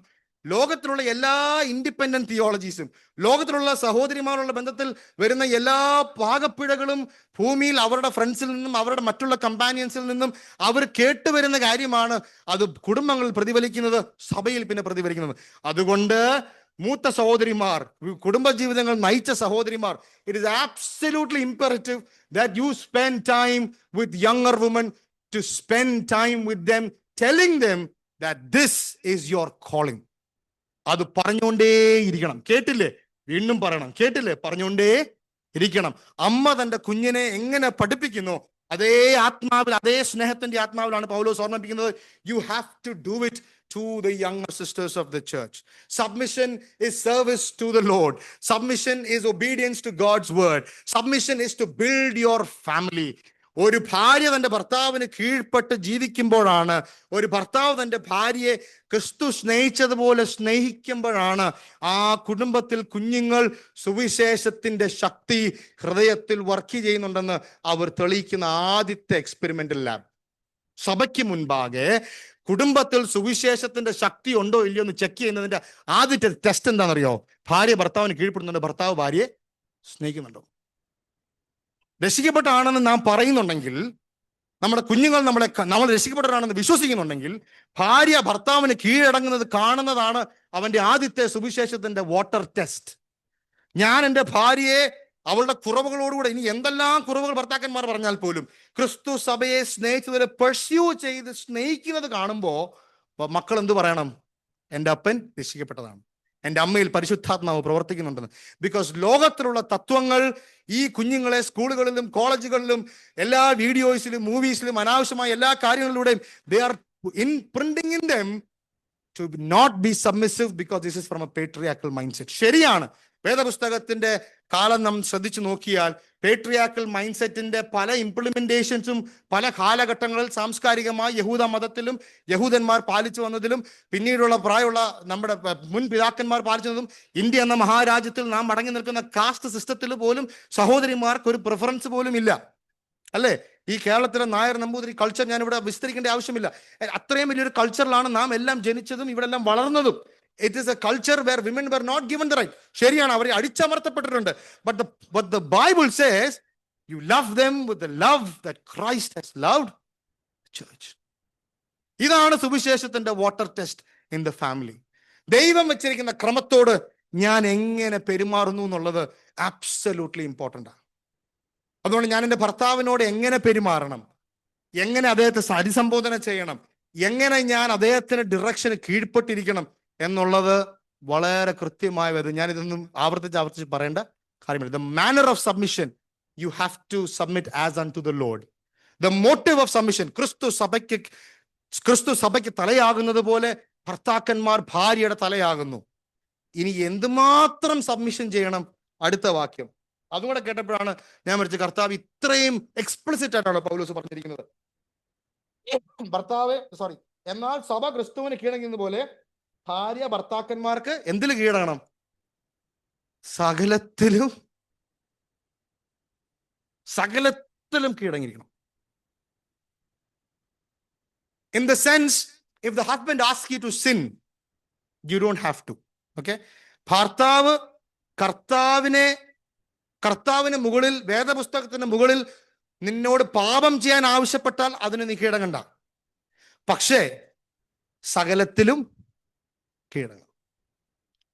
ലോകത്തിലുള്ള എല്ലാ ഇൻഡിപെൻഡന്റ് തിയോളജീസും, ലോകത്തിലുള്ള സഹോദരിമാരുള്ള ബന്ധത്തിൽ വരുന്ന എല്ലാ പാകപ്പിഴകളും ഭൂമിയിൽ അവരുടെ ഫ്രണ്ട്സിൽ നിന്നും അവരുടെ മറ്റുള്ള കമ്പാനിയൻസിൽ നിന്നും അവർ കേട്ടുവരുന്ന കാര്യമാണ്. അത് കുടുംബങ്ങളിൽ പ്രതിഫലിക്കുന്നത്, സഭയിൽ പിന്നെ പ്രതിഫലിക്കുന്നത്. അതുകൊണ്ട് മൂത്ത സഹോദരിമാർ, കുടുംബജീവിതങ്ങൾ നയിച്ച സഹോദരിമാർ, it is absolutely imperative that you spend time with younger women, to spend time with them, telling them that this is your calling. അത് പറഞ്ഞുകൊണ്ടേയിരിക്കണം. കേട്ടില്ലേ? വീണ്ടും പറയണം. കേട്ടില്ലേ? പറഞ്ഞുകൊണ്ടേ ഇരിക്കണം. അമ്മ തന്റെ കുഞ്ഞിനെ എങ്ങനെ പഠിപ്പിക്കുന്നു, അതേ ആത്മാവിൽ, അതേ സ്നേഹത്തിന്റെ ആത്മാവിലാണ് പൗലോസ് ഓർമ്മിപ്പിക്കുന്നത്. You have to do it to the younger sisters of the church. Submission is service to the Lord. Submission is obedience to God's word. Submission is to build your family. ഒരു ഭാര്യ തന്റെ ഭർത്താവിന് കീഴ്പ്പെട്ട് ജീവിക്കുമ്പോഴാണ്, ഒരു ഭർത്താവ് തന്റെ ഭാര്യയെ ക്രിസ്തു സ്നേഹിച്ചതുപോലെ സ്നേഹിക്കുമ്പോഴാണ് ആ കുടുംബത്തിൽ കുഞ്ഞുങ്ങൾ സുവിശേഷത്തിന്റെ ശക്തി ഹൃദയത്തിൽ വർക്ക് ചെയ്യുന്നുണ്ടെന്ന് അവർ തെളിയിക്കുന്ന ആദ്യത്തെ എക്സ്പെരിമെന്റൽ ലാബ്. സഭയ്ക്ക് മുൻപാകെ കുടുംബത്തിൽ സുവിശേഷത്തിന്റെ ശക്തി ഉണ്ടോ ഇല്ലയോ എന്ന് ചെക്ക് ചെയ്യുന്നതിന്റെ ആദ്യത്തെ ടെസ്റ്റ് എന്താണെന്നറിയോ? ഭാര്യ ഭർത്താവിന് കീഴ്പ്പെടുന്നുണ്ട്, ഭർത്താവ് ഭാര്യയെ സ്നേഹിക്കുന്നുണ്ടോ. രക്ഷിക്കപ്പെട്ടാണെന്ന് നാം പറയുന്നുണ്ടെങ്കിൽ, നമ്മുടെ കുഞ്ഞുങ്ങൾ നമ്മൾ രക്ഷിക്കപ്പെട്ടവരാണെന്ന് വിശ്വസിക്കുന്നുണ്ടെങ്കിൽ, ഭാര്യ ഭർത്താവിന് കീഴടങ്ങുന്നത് കാണുന്നതാണ് അവന്റെ ആദ്യത്തെ സുവിശേഷത്തിന്റെ വാട്ടർ ടെസ്റ്റ്. ഞാൻ എൻ്റെ ഭാര്യയെ അവളുടെ കുറവുകളോടുകൂടെ, ഇനി എന്തെല്ലാം കുറവുകൾ ഭർത്താക്കന്മാർ പറഞ്ഞാൽ പോലും, ക്രിസ്തു സഭയെ സ്നേഹിച്ചതിനെ പെർസ്യൂ ചെയ്ത് സ്നേഹിക്കുന്നത് കാണുമ്പോൾ മക്കൾ എന്ത് പറയണം? എൻ്റെ അപ്പൻ രക്ഷിക്കപ്പെട്ടതാണ്, എൻ്റെ അമ്മയിൽ പരിശുദ്ധാത്മാവ് പ്രവർത്തിക്കുന്നുണ്ടെന്ന്. ബിക്കോസ് ലോകത്തിലുള്ള തത്വങ്ങൾ ഈ കുഞ്ഞുങ്ങളെ സ്കൂളുകളിലും കോളേജുകളിലും എല്ലാ വീഡിയോസിലും മൂവീസിലും അനാവശ്യമായ എല്ലാ കാര്യങ്ങളിലൂടെയും they are imprinting in them to not be submissive because this is from a patriarchal mindset. ശരിയാണ്, വേദപുസ്തകത്തിന്റെ കാലം നാം ശ്രദ്ധിച്ചു നോക്കിയാൽ പേട്രിയാക്കൽ മൈൻഡ് സെറ്റിന്റെ പല ഇംപ്ലിമെന്റേഷൻസും പല കാലഘട്ടങ്ങളിൽ സാംസ്കാരികമായി യഹൂദ മതത്തിലും യഹൂദന്മാർ പാലിച്ചു വന്നതിലും പിന്നീടുള്ള പ്രായമുള്ള നമ്മുടെ മുൻ പിതാക്കന്മാർ പാലിച്ചു വന്നതും ഇന്ത്യ എന്ന മഹാരാജ്യത്തിൽ നാം മടങ്ങി നിൽക്കുന്ന കാസ്റ്റ് സിസ്റ്റത്തിൽ പോലും സഹോദരിമാർക്ക് ഒരു പ്രിഫറൻസ് പോലും ഇല്ല, അല്ലേ? ഈ കേരളത്തിലെ നായർ നമ്പൂതിരി കൾച്ചർ ഞാനിവിടെ വിസ്തരിക്കേണ്ട ആവശ്യമില്ല. അത്രയും വലിയൊരു കൾച്ചറിലാണ് നാം എല്ലാം ജനിച്ചതും ഇവിടെ എല്ലാം വളർന്നതും. It is a culture where women were not given the right. ശരിയാണ്, അവരെ അടിച്ചമർത്തപ്പെട്ടിട്ടുണ്ട്. But the Bible says you love them with the love that Christ has loved the church. ഇതാണ് സുവിശേഷത്തിന്റെ water test in the family. ദൈവം വെച്ചിരിക്കുന്ന ക്രമത്തോട് ഞാൻ എങ്ങനെ പെരുമാറുന്നു എന്നുള്ളത് ആബ്സല്യൂട്ട്ലി ഇമ്പോർട്ടൻ്റ് ആണ്. അതുകൊണ്ട് ഞാൻ എൻ്റെ ഭർത്താവിനോട് എങ്ങനെ പെരുമാറണം, എങ്ങനെ അദ്ദേഹത്തെ അഭിസംബോധന ചെയ്യണം, എങ്ങനെ ഞാൻ അദ്ദേഹത്തിന് ഡിറക്ഷന് കീഴ്പ്പെട്ടിരിക്കണം എന്നുള്ളത് വളരെ കൃത്യമായ വരും. ഞാനിതൊന്നും ആവർത്തിച്ച് പറയേണ്ട കാര്യമില്ല. The manner of submission, you have to submit as unto the Lord. The motive of submission, ക്രിസ്തു സഭയ്ക്ക് തലയാകുന്നത് പോലെ ഭർത്താക്കന്മാർ ഭാര്യയുടെ തലയാകുന്നു. ഇനി എന്തുമാത്രം സബ്മിഷൻ ചെയ്യണം? അടുത്ത വാക്യം അതുകൂടെ കേട്ടപ്പോഴാണ് ഞാൻ വിളിച്ച കർത്താവ് ഇത്രയും എക്സ്പ്ലിസിറ്റ് ആയിട്ടാണ് പൗലോസ് പറഞ്ഞിരിക്കുന്നത്. എന്നാൽ സഭ ക്രിസ്തുവിന് കീഴടങ്ങുന്നത് പോലെ ഭാര്യ ഭർത്താക്കന്മാർക്ക് എന്തിൽ കീഴടങ്ങണം? സകലത്തിലും കീഴടങ്ങിയിരിക്കണം. In the sense, if the husband asks you to sin, you don't have to. Okay? ഭർത്താവ് കർത്താവിന് മുകളിൽ, വേദപുസ്തകത്തിന് മുകളിൽ നിന്നോട് പാപം ചെയ്യാൻ ആവശ്യപ്പെട്ടാൽ അതിന് നീ കീഴടങ്ങണ്ട. പക്ഷേ സകലത്തിലും കീഴടങ്ങും.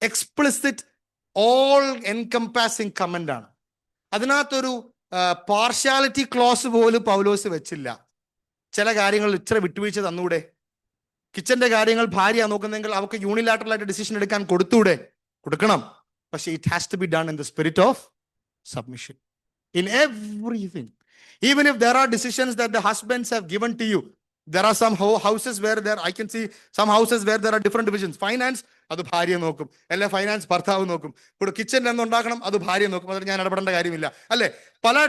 എക്സ്പ്ലിസിറ്റ് ഓൾ എൻകംപാസിംഗ് കമന്റ് ആണ്. അതിനകത്തൊരു പാർഷ്യാലിറ്റി ക്ലോസ് പോലും പൗലോസ് വെച്ചില്ല. ചില കാര്യങ്ങൾ ഇച്ചിരി വിട്ടുവീഴ്ച തന്നൂടെ? കിച്ചന്റെ കാര്യങ്ങൾ ഭാര്യ നോക്കുന്നെങ്കിൽ അവർക്ക് യൂണിലാറ്ററൽ ആയിട്ട് ഡിസിഷൻ എടുക്കാൻ കൊടുക്കണം. പക്ഷെ it has to be done in the spirit of submission in everything. Even if there are decisions that the husbands have given to you, there are some houses where I can see some houses where there are different divisions. Finance അത് ഭാര്യ നോക്കും, അല്ലെ finance ഭർത്താവ് നോക്കും. ഇപ്പോൾ കിച്ചണിൽ എന്തുണ്ടാക്കണം അത് ഭാര്യ നോക്കും. അതിൽ ഞാൻ ഇടപെടേണ്ട കാര്യമില്ല, അല്ലെ? പല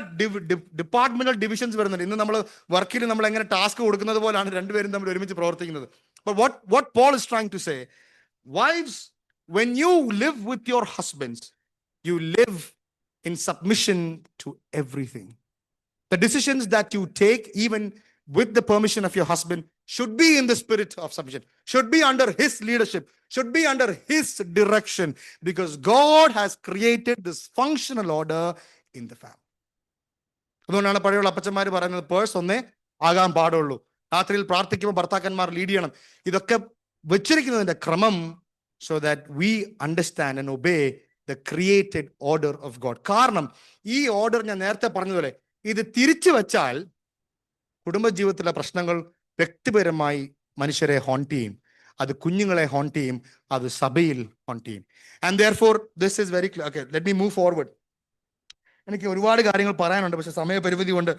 ഡിപ്പാർട്ട്മെന്റൽ ഡിവിഷൻസ് വരുന്നുണ്ട്. ഇന്ന് നമ്മൾ വർക്കിൽ നമ്മൾ എങ്ങനെ ടാസ്ക് കൊടുക്കുന്നത് പോലാണ് രണ്ടുപേരും തമ്മിൽ ഒരുമിച്ച് പ്രവർത്തിക്കുന്നത്. But what Paul is trying to say, wives, when you live with your husbands, you live in submission to everything. The decisions that you take, even with the permission of your husband, should be in the spirit of submission, should be under his leadership, should be under his direction, because God has created this functional order in the family. അതുകൊണ്ടാണ് പഴയുള്ള അപ്പച്ചന്മാർ പറയുന്നത് purse ഒന്നേ ആകാൻ പാടുള്ളൂ. രാത്രിയിൽ പ്രാർത്ഥിക്കുമ്പോൾ ഭർത്താക്കന്മാർ lead ചെയ്യണം. ഇതൊക്കെ വെച്ചിരിക്കുന്നതിന്റെ ക്രമം so that we understand and obey the created order of God. കാരണം ഈ ഓർഡർ ഞാൻ നേരത്തെ പറഞ്ഞതുപോലെ ഇത് തിരിച്ചു വച്ചാൽ കുടുംബജീവിതത്തിലെ പ്രശ്നങ്ങൾ വ്യക്തിപരമായി മനുഷ്യരെ ഹോണ്ട് ചെയ്യും, അത് കുഞ്ഞുങ്ങളെ ഹോണ്ട് ചെയ്യും, അത് സഭയിൽ ഹോണ്ട് ചെയ്യും. And therefore this is very clear. Okay, let me move forward. എനിക്ക് ഒരുപാട് കാര്യങ്ങൾ പറയാനുണ്ട്, പക്ഷെ സമയപരിമിതി കൊണ്ട്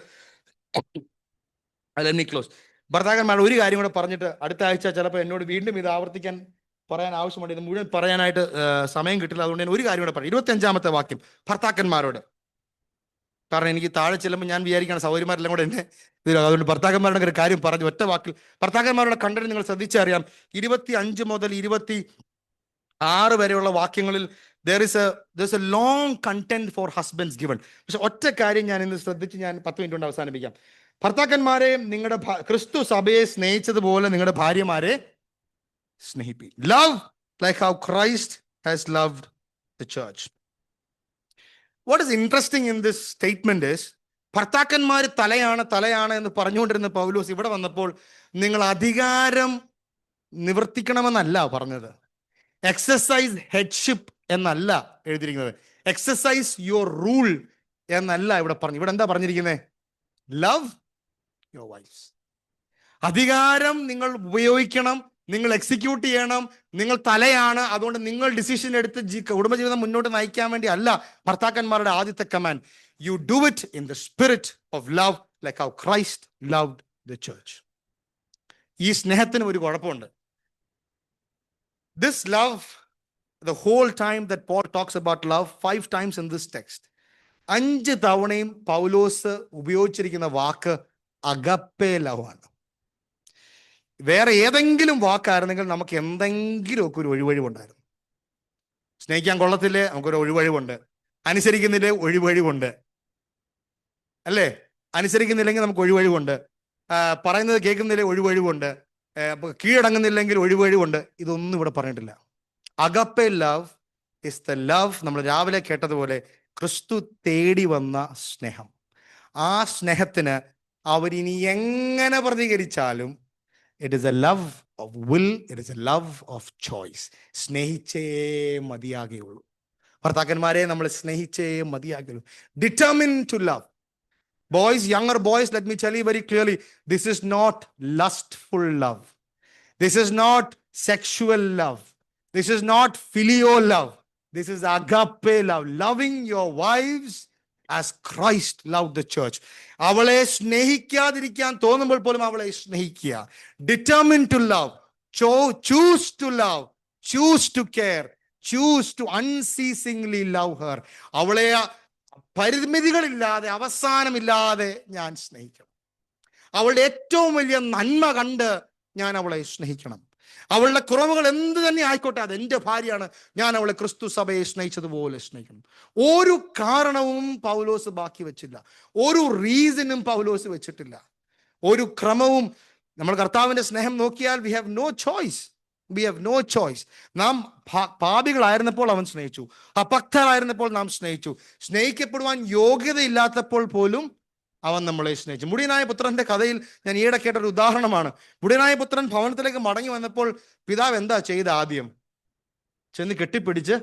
let me close. ഭർത്താക്കന്മാർ ഒരു കാര്യം കൂടെ പറഞ്ഞിട്ട് അടുത്ത ആഴ്ച ചിലപ്പോൾ എന്നോട് വീണ്ടും ഇത് ആവർത്തിക്കാൻ പറയാൻ ആവശ്യമുണ്ട്. ഇത് മുഴുവൻ പറയാനായിട്ട് സമയം കിട്ടില്ല. അതുകൊണ്ട് ഞാൻ ഒരു കാര്യം കൂടെ പറയാം. 25-ാമത്തെ വാക്യം ഭർത്താക്കന്മാരോട്. കാരണം എനിക്ക് താഴെ ചെല്ലുമ്പോൾ ഞാൻ വിചാരിക്കുകയാണ് സഹോദരിമാരെല്ലാം കൂടെ എന്നെ അതുകൊണ്ട് ഭർത്താക്കന്മാരുടെ ഒരു കാര്യം പറഞ്ഞു ഒറ്റ വാക്കിൽ. ഭർത്താക്കന്മാരുടെ കണ്ടന്റ് നിങ്ങൾ ശ്രദ്ധിച്ചറിയാം. 25 മുതൽ 26 വരെയുള്ള വാക്യങ്ങളിൽ there's a long content for husbands given. പക്ഷെ ഒറ്റ കാര്യം ഞാൻ ഇന്ന് ശ്രദ്ധിച്ച് ഞാൻ 10 മിനിറ്റ് കൊണ്ട് അവസാനിപ്പിക്കാം. ഭർത്താക്കന്മാരെ നിങ്ങളുടെ ക്രിസ്തു സഭയെ സ്നേഹിച്ചതുപോലെ നിങ്ങളുടെ ഭാര്യമാരെ സ്നേഹിപ്പി. Love like how Christ has loved the church. What is interesting in this statement is ഭർത്താക്കന്മാർ തലയാണ് എന്ന് പറഞ്ഞുകൊണ്ടിരുന്ന പൗലോസ് ഇവിടെ വന്നപ്പോൾ നിങ്ങൾ അധികാരം നിവർത്തിക്കണമെന്നല്ല പറഞ്ഞത്, എക്സസൈസ് ഹെഡ്ഷിപ്പ് എന്നല്ല എഴുതിയിരിക്കുന്നത്, എക്സസൈസ് യുവർ റൂൾ എന്നല്ല ഇവിടെ പറഞ്ഞു. ഇവിടെ എന്താ പറഞ്ഞിരിക്കുന്നത്? Love your wives. അധികാരം നിങ്ങൾ ഉപയോഗിക്കണം, നിങ്ങൾ എക്സിക്യൂട്ട് ചെയ്യണം, നിങ്ങൾ തലയാണ്, അതുകൊണ്ട് നിങ്ങൾ ഡിസിഷൻ എടുത്ത് കുടുംബജീവിതം മുന്നോട്ട് നയിക്കാൻ വേണ്ടി അല്ല ഭർത്താക്കന്മാരുടെ ആദ്യത്തെ command. You do it in the spirit of love like how Christ loved the church. ഈ സ്നേഹത്തിന് ഒരു കുഴപ്പമുണ്ട്. This love, the whole time that Paul talks about love, 5 times in this text, 5 തവണയും പൗലോസ് ഉപയോഗിച്ചിരിക്കുന്ന വാക്ക് അഗപ്പേ ലവ് ആണ്. വേറെ ഏതെങ്കിലും വാക്കായിരുന്നെങ്കിൽ നമുക്ക് എന്തെങ്കിലുമൊക്കെ ഒരു ഒഴിവഴിവുണ്ടായിരുന്നു. സ്നേഹിക്കാൻ കൊള്ളത്തില്ലേ, നമുക്കൊരു ഒഴിവഴിവുണ്ട്. അനുസരിക്കുന്നില്ലേ, ഒഴിവഴിവുണ്ട്. അല്ലേ? അനുസരിക്കുന്നില്ലെങ്കിൽ നമുക്ക് ഒഴിവഴിവുണ്ട്. പറയുന്നത് കേൾക്കുന്നില്ലേ, ഒഴിവഴിവുണ്ട്. കീഴടങ്ങുന്നില്ലെങ്കിൽ ഒഴിവഴിവുണ്ട്. ഇതൊന്നും ഇവിടെ പറഞ്ഞിട്ടില്ല. Agape love is the love, നമ്മൾ രാവിലെ കേട്ടതുപോലെ ക്രിസ്തു തേടി വന്ന സ്നേഹം. ആ സ്നേഹത്തിന് അവരിനി എങ്ങനെ പ്രതികരിച്ചാലും it is a love of will, it is a love of choice. സ്നേഹിച്ചേ മതിയാകുകയുള്ളൂ. ഭർത്താക്കന്മാരെ നമ്മൾ സ്നേഹിച്ചേ മതിയാകുകയുള്ളൂ. Determine to love. Boys, younger boys, let me tell you very clearly, this is not lustful love. This is not sexual love. This is not filial love. This is agape love. Loving your wives as Christ loved the church. അവളെ സ്നേഹിക്കാതിരിക്കാൻ തോന്നുമ്പോൾ പോലും അവളെ സ്നേഹിക്കുക. Determine to love. Choose to love. Choose to care. Choose to unceasingly love her. അവളെ പരിമിതികളില്ലാതെ അവസാനമില്ലാതെ ഞാൻ സ്നേഹിക്കണം. അവളുടെ ഏറ്റവും വലിയ നന്മ കണ്ട് ഞാൻ അവളെ സ്നേഹിക്കണം. അവളുടെ കുറവുകൾ എന്ത് തന്നെ ആയിക്കോട്ടെ, അത് എൻ്റെ ഭാര്യയാണ്, ഞാൻ അവളെ ക്രിസ്തു സഭയെ സ്നേഹിച്ചതുപോലെ സ്നേഹിക്കണം. ഒരു കാരണവും പൗലോസ് ബാക്കി വെച്ചില്ല. ഒരു റീസണും പൗലോസ് വെച്ചിട്ടില്ല. ഒരു ക്രമവും. നമ്മൾ കർത്താവിന്റെ സ്നേഹം നോക്കിയാൽ we have no choice. We have no choice. നാം പാപികളായിരുന്നപ്പോൾ അവൻ സ്നേഹിച്ചു, അപക്തരായിരുന്നപ്പോൾ നാം സ്നേഹിച്ചു, സ്നേഹിക്കപ്പെടുവാൻ യോഗ്യതയില്ലാത്തപ്പോൾ പോലും അവൻ നമ്മളെ സ്നേഹിച്ചു. മുടിയനായ പുത്രന്റെ കഥയിൽ ഞാൻ ഈയിടെ കേട്ടൊരു ഉദാഹരണമാണ്. മുടിയനായ പുത്രൻ ഭവനത്തിലേക്ക് മടങ്ങി വന്നപ്പോൾ പിതാവ് എന്താ ചെയ്ത്? ആദ്യം ചെന്ന് കെട്ടിപ്പിടിച്ച്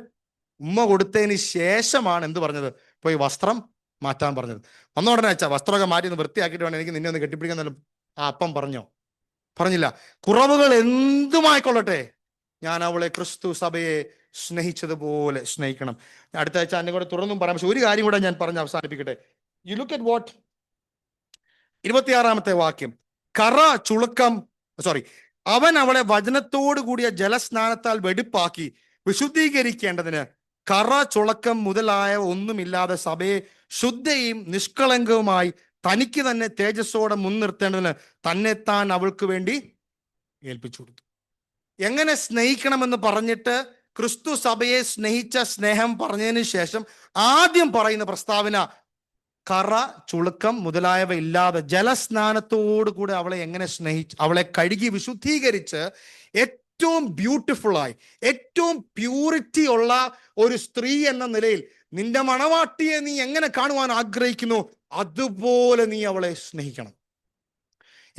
ഉമ്മ കൊടുത്തതിന് ശേഷമാണ് എന്ത് പറഞ്ഞത്? പോയി വസ്ത്രം മാറ്റാൻ പറഞ്ഞത്. വന്ന ഉടനെ അച്ഛാ വസ്ത്രമൊക്കെ മാറ്റി ഒന്ന് വൃത്തിയാക്കിയിട്ട് വേണം എനിക്ക് നിന്നെ ഒന്ന് കെട്ടിപ്പിടിക്കാൻ. ആ അപ്പം പറഞ്ഞില്ല. കുറവുകൾ എന്തുമായിക്കൊള്ളട്ടെ, ഞാൻ അവളെ ക്രിസ്തു സഭയെ സ്നേഹിച്ചതുപോലെ സ്നേഹിക്കണം. അടുത്ത ആഴ്ച എന്നെ കൂടെ തുറന്നും പറയാം. പക്ഷെ ഒരു കാര്യം കൂടെ ഞാൻ പറഞ്ഞ് അവസാനിപ്പിക്കട്ടെ. യു ലുക്ക് അറ്റ് വാട്ട് 26-ാമത്തെ വാക്യം. അവൻ അവളെ വചനത്തോടു കൂടിയ ജലസ്നാനത്താൽ വെടിപ്പാക്കി വിശുദ്ധീകരിക്കേണ്ടതിന് കറ ചുളക്കം മുതലായ ഒന്നുമില്ലാതെ സഭയെ ശുദ്ധയും നിഷ്കളങ്കവുമായി തനിക്ക് തന്നെ തേജസ്സോടെ മുൻനിർത്തേണ്ടതിന് തന്നെത്താൻ അവൾക്ക് വേണ്ടി ഏൽപ്പിച്ചു കൊടുത്തു. എങ്ങനെ സ്നേഹിക്കണമെന്ന് പറഞ്ഞിട്ട് ക്രിസ്തു സഭയെ സ്നേഹിച്ച സ്നേഹം പറഞ്ഞതിന് ശേഷം ആദ്യം പറയുന്ന പ്രസ്താവന കറ ചുളുക്കം മുതലായവ ഇല്ലാതെ ജലസ്നാനത്തോടു കൂടെ അവളെ എങ്ങനെ സ്നേഹിച്ച് അവളെ കഴുകി വിശുദ്ധീകരിച്ച് ഏറ്റവും ബ്യൂട്ടിഫുള്ളായി ഏറ്റവും പ്യൂരിറ്റി ഉള്ള ഒരു സ്ത്രീ എന്ന നിലയിൽ നിന്റെ മണവാട്ടിയെ നീ എങ്ങനെ കാണുവാൻ ആഗ്രഹിക്കുന്നു അതുപോലെ നീ അവളെ സ്നേഹിക്കണം.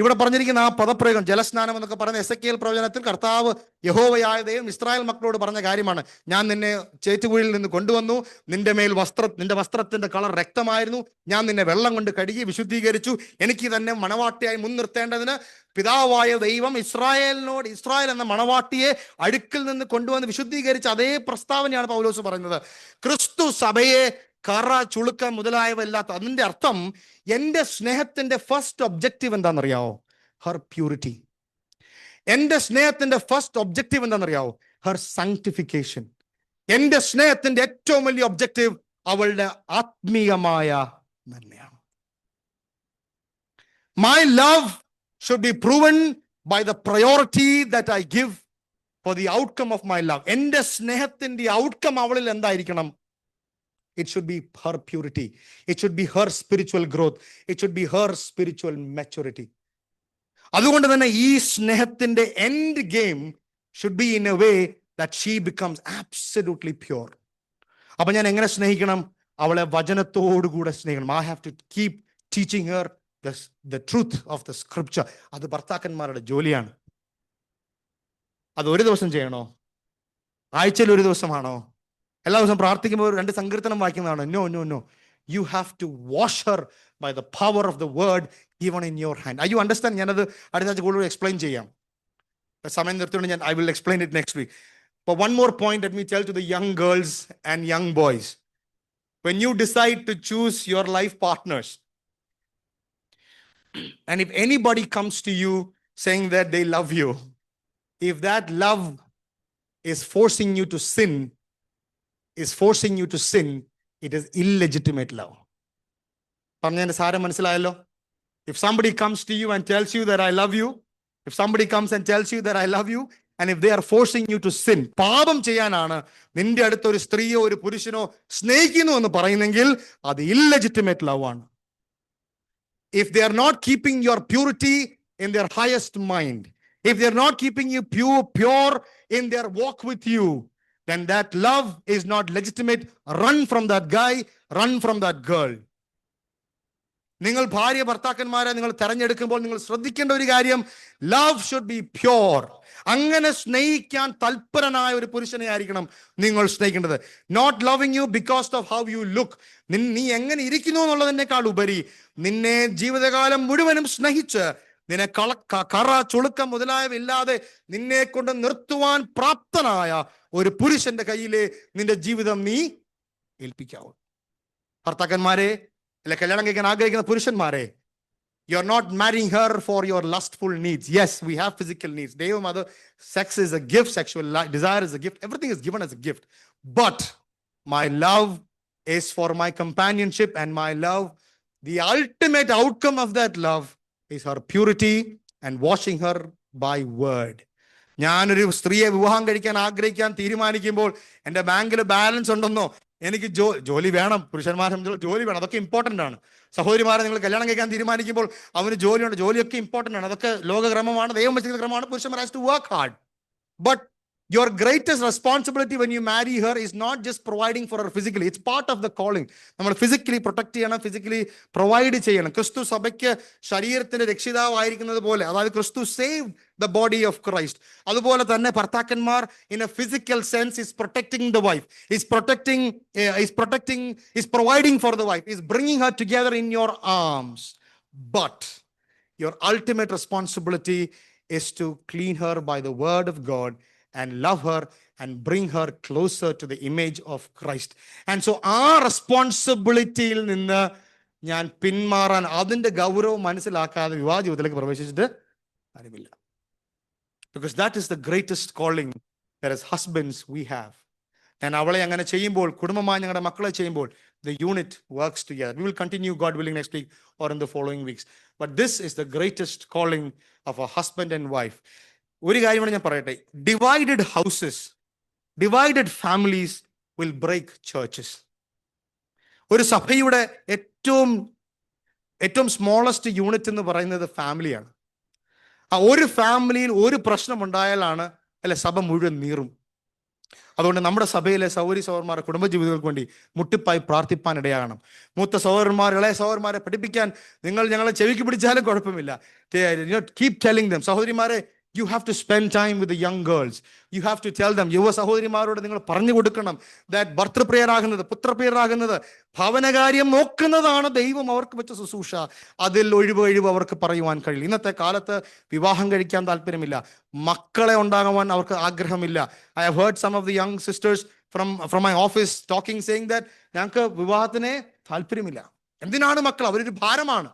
ഇവിടെ പറഞ്ഞിരിക്കുന്ന ആ പദപ്രയോഗം ജലസ്നാനം എന്നൊക്കെ പറയുന്ന എസെക്കിയേൽ പ്രവചനത്തിൽ കർത്താവ് യഹോവയായ ദൈവം ഇസ്രായേൽ മക്കളോട് പറഞ്ഞ കാര്യമാണ്. ഞാൻ നിന്നെ ചേറ്റുകുഴിയിൽ നിന്ന് കൊണ്ടുവന്നു, നിന്റെ വസ്ത്രത്തിന്റെ കളർ രക്തമായിരുന്നു, ഞാൻ നിന്നെ വെള്ളം കൊണ്ട് കഴുകി വിശുദ്ധീകരിച്ചു, എനിക്ക് തന്നെ മണവാട്ടിയായി മുൻനിർത്തേണ്ടതിന് പിതാവായ ദൈവം ഇസ്രായേൽ എന്ന മണവാട്ടിയെ അഴുക്കിൽ നിന്ന് കൊണ്ടുവന്ന് വിശുദ്ധീകരിച്ച അതേ പ്രസ്താവനയാണ് പൗലോസ് പറയുന്നത്. ക്രിസ്തു സഭയെ കറ, ചുളുക്കം മുതലായവല്ലാത്ത. അതിന്റെ അർത്ഥം എന്റെ സ്നേഹത്തിന്റെ ഫസ്റ്റ് ഒബ്ജക്റ്റീവ് എന്താണെന്നറിയാവോ? ഹർ പ്യൂരിറ്റി. എന്റെ സ്നേഹത്തിന്റെ ഫസ്റ്റ് ഒബ്ജക്റ്റീവ് എന്താണെന്നറിയാവോ? ഹർ സാങ്ക്ടിഫിക്കേഷൻ. എന്റെ സ്നേഹത്തിന്റെ ഏറ്റവും വലിയ ഒബ്ജക്റ്റീവ് അവളുടെ ആത്മീയമായ നന്മയാണ്. My love should be proven by the priority that I give for the outcome of my love. എന്റെ സ്നേഹത്തിന്റെ ഔട്ട്കം അവളിൽ എന്തായിരിക്കണം? It should be her purity. It should be her spiritual growth. It should be her spiritual maturity. അതുകൊണ്ട് തന്നെ ഈ സ്നേഹത്തിന്റെ end game should be in a way that she becomes absolutely pure. അപ്പൊ ഞാൻ എങ്ങനെ സ്നേഹിക്കണം? അവളെ വചനത്തോടുകൂടെ സ്നേഹിക്കണം. I have to keep teaching her the truth of the scripture. അത് ഭർത്താക്കന്മാരുടെ ജോലിയാണ്. അത് ഒരു ദിവസം ചെയ്യണോ? ആഴ്ചയിൽ ഒരു ദിവസമാണോ? എല്ലാ ദിവസവും പ്രാർത്ഥിക്കുമ്പോൾ 2 സങ്കീർത്തനം വായിക്കുന്നതാണോ? No no no. You have to wash her by the power of the word given in your hand. Are you understand? ഞാനത് അടുത്ത ആഴ്ച കൂടുതൽ എക്സ്പ്ലെയിൻ ചെയ്യാം. സമയം നിർത്തിയോണ്ട് I will explain it next week. But one more point let me tell to the young girls and young boys. When you decide to choose your life partners, and if anybody comes to you saying that they love you, if that love is forcing you to sin, it is illegitimate love. പറഞ്ഞതിന്റെ സാരം മനസ്സിലായല്ലോ? If somebody comes to you and tells you that I love you, if somebody comes and tells you that I love you, and if they are forcing you to sin, പാപം ചെയ്യാനാണ് നിന്റെ അടുത്ത് ഒരു സ്ത്രീയോ ഒരു പുരുഷനോ സ്നേഹിക്കുന്നു എന്ന് പറയുന്നെങ്കിൽ അത് illegitimate love ആണ്. If they are not keeping your purity in their highest mind, if they are not keeping you pure in their walk with you, then that love is not legitimate. Run from that guy, run from that girl. നിങ്ങൾ ഭാര്യ ഭർത്താക്കന്മാരെ നിങ്ങൾ തെരഞ്ഞെടുക്കുമ്പോൾ നിങ്ങൾ ശ്രദ്ധിക്കേണ്ട ഒരു കാര്യം, love should be pure. അങ്ങനെ സ്നേഹിക്കാൻ തൽപരനായ ഒരു പുരുഷനെ ആയിരിക്കണം നിങ്ങൾ സ്നേഹിക്കേണ്ടത്. Not loving you because of how you look. നീ എങ്ങനെ ഇരിക്കുന്നു എന്നുള്ളതിനേക്കാൾ ഉപരി നിന്നെ ജീവിതകാലം മുഴുവനും സ്നേഹിച്ച് നിന്നെ കറ, ചുളുക്കം മുതലായവ ഇല്ലാതെ നിന്നെ കൊണ്ട് നിർത്തുവാൻ പ്രാപ്തനായ ഒരു പുരുഷന്റെ കയ്യിലെ നിന്റെ ജീവിതം നീ ഏൽപ്പിക്കാവൂ. ഭർത്താക്കന്മാരെ, അല്ലെ കല്യാണം കഴിക്കാൻ ആഗ്രഹിക്കുന്ന പുരുഷന്മാരെ, you are not marrying her for your lustful needs. Yes, we have physical needs. Sex is a gift, sexual desire is a gift, everything is given as a gift. But my love is for my companionship, and my love, the ultimate outcome of that love is her purity and washing her by word. ഞാനൊരു സ്ത്രീയെ വിവാഹം കഴിക്കാൻ ആഗ്രഹിക്കാൻ തീരുമാനിക്കുമ്പോൾ എൻ്റെ ബാങ്കിൽ balance ഉണ്ടെന്നോ, എനിക്ക് ജോലി വേണം, പുരുഷന്മാരും ജോലി വേണം, അതൊക്കെ ഇമ്പോർട്ടൻ്റ് ആണ്. സഹോദരിമാരെ, നിങ്ങൾ കല്യാണം കഴിക്കാൻ തീരുമാനിക്കുമ്പോൾ അവന് ജോലിയുണ്ട്, ജോലിയൊക്കെ ഇമ്പോർട്ടൻ്റ് ആണ്, അതൊക്കെ ലോകക്രമമാണ്, ദൈവം വെച്ചിരിക്കുന്ന ക്രമമാണ്. പുരുഷന്മാർ has to work hard. But your greatest responsibility when you marry her is not just providing for her physically. It's part of the calling. നമ്മൾ ഫിസിക്കലി പ്രൊട്ടക്ട് ചെയ്യണം, ഫിസിക്കലി പ്രൊവൈഡ് ചെയ്യണം. ക്രിസ്തു സഭയ്ക്ക് ശരീരത്തിന്റെ രക്ഷിതാവായിരിക്കുന്നത് പോലെ, അതായത് ക്രിസ്തു saved the body of Christ. അതുപോലെ തന്നെ ഭർത്താക്കന്മാർ in a physical sense is protecting the wife, is providing for the wife, is bringing her together in your arms. But your ultimate responsibility is to clean her by the word of God and love her and bring her closer to the image of Christ. And so our responsibility il ninnu njan pinmaran adinte gauravam manasilakkade vivaha jeevithiലേക്ക് പ്രവേശിച്ചിട്ട് കാര്യമില്ല. Because that is the greatest calling that as husbands we have. And avale angane cheyyumbol, kudumamayi nangade makkale cheyyumbol, the unit works together. We will continue, God willing, next week or in the following weeks. But this is the greatest calling of a husband and wife. ഒരു കാര്യമാണ് ഞാൻ പറയട്ടെ, divided houses, divided families will break churches. ഒരു സഭയുടെ ഏറ്റവും smallest unit എന്ന് പറയുന്നത് ഫാമിലിയാണ്. ആ ഒരു ഫാമിലിയിൽ ഒരു പ്രശ്നം ഉണ്ടായാലാണ് അല്ലെ സഭ മുഴുവൻ നീറും. അതുകൊണ്ട് നമ്മുടെ സഭയിലെ സഹോദരി സഹോദരന്മാരുടെ കുടുംബജീവിതങ്ങൾക്ക് വേണ്ടി മുട്ടിപ്പായി പ്രാർത്ഥിപ്പാൻ ഇടയാകണം. മൂത്ത സഹോദരന്മാർ, ഇളയ സഹോദരന്മാരെ പഠിപ്പിക്കാൻ നിങ്ങൾ ഞങ്ങളെ ചെവിക്ക് പിടിച്ചാലും കുഴപ്പമില്ല. Keep telling dum. സഹോദരിമാരെ, you have to spend time with the young girls. You have to tell them. യുവ സഹോദരിമാരോട് നിങ്ങൾ പറഞ്ഞു കൊടുക്കണം that ഭർത്തൃപ്രിയരാകുന്നത്, പുത്രപ്രിയരാകുന്നത്, ഭവനകാര്യം നോക്കുന്നതാണ് ദൈവം അവർക്ക് വെച്ച ശുശ്രൂഷ. അതിൽ ഒഴിവ് അവർക്ക് പറയുവാൻ കഴിയില്ല. ഇന്നത്തെ കാലത്ത് വിവാഹം കഴിക്കാൻ താല്പര്യമില്ല, മക്കളെ ഉണ്ടാകുവാൻ അവർക്ക് ആഗ്രഹമില്ല. I have heard some of the young sisters from my office talking, saying that ഞങ്ങൾക്ക് വിവാഹത്തിന് താല്പര്യമില്ല. എന്തിനാണ് മക്കൾ? അവരൊരു ഭാരമാണ്.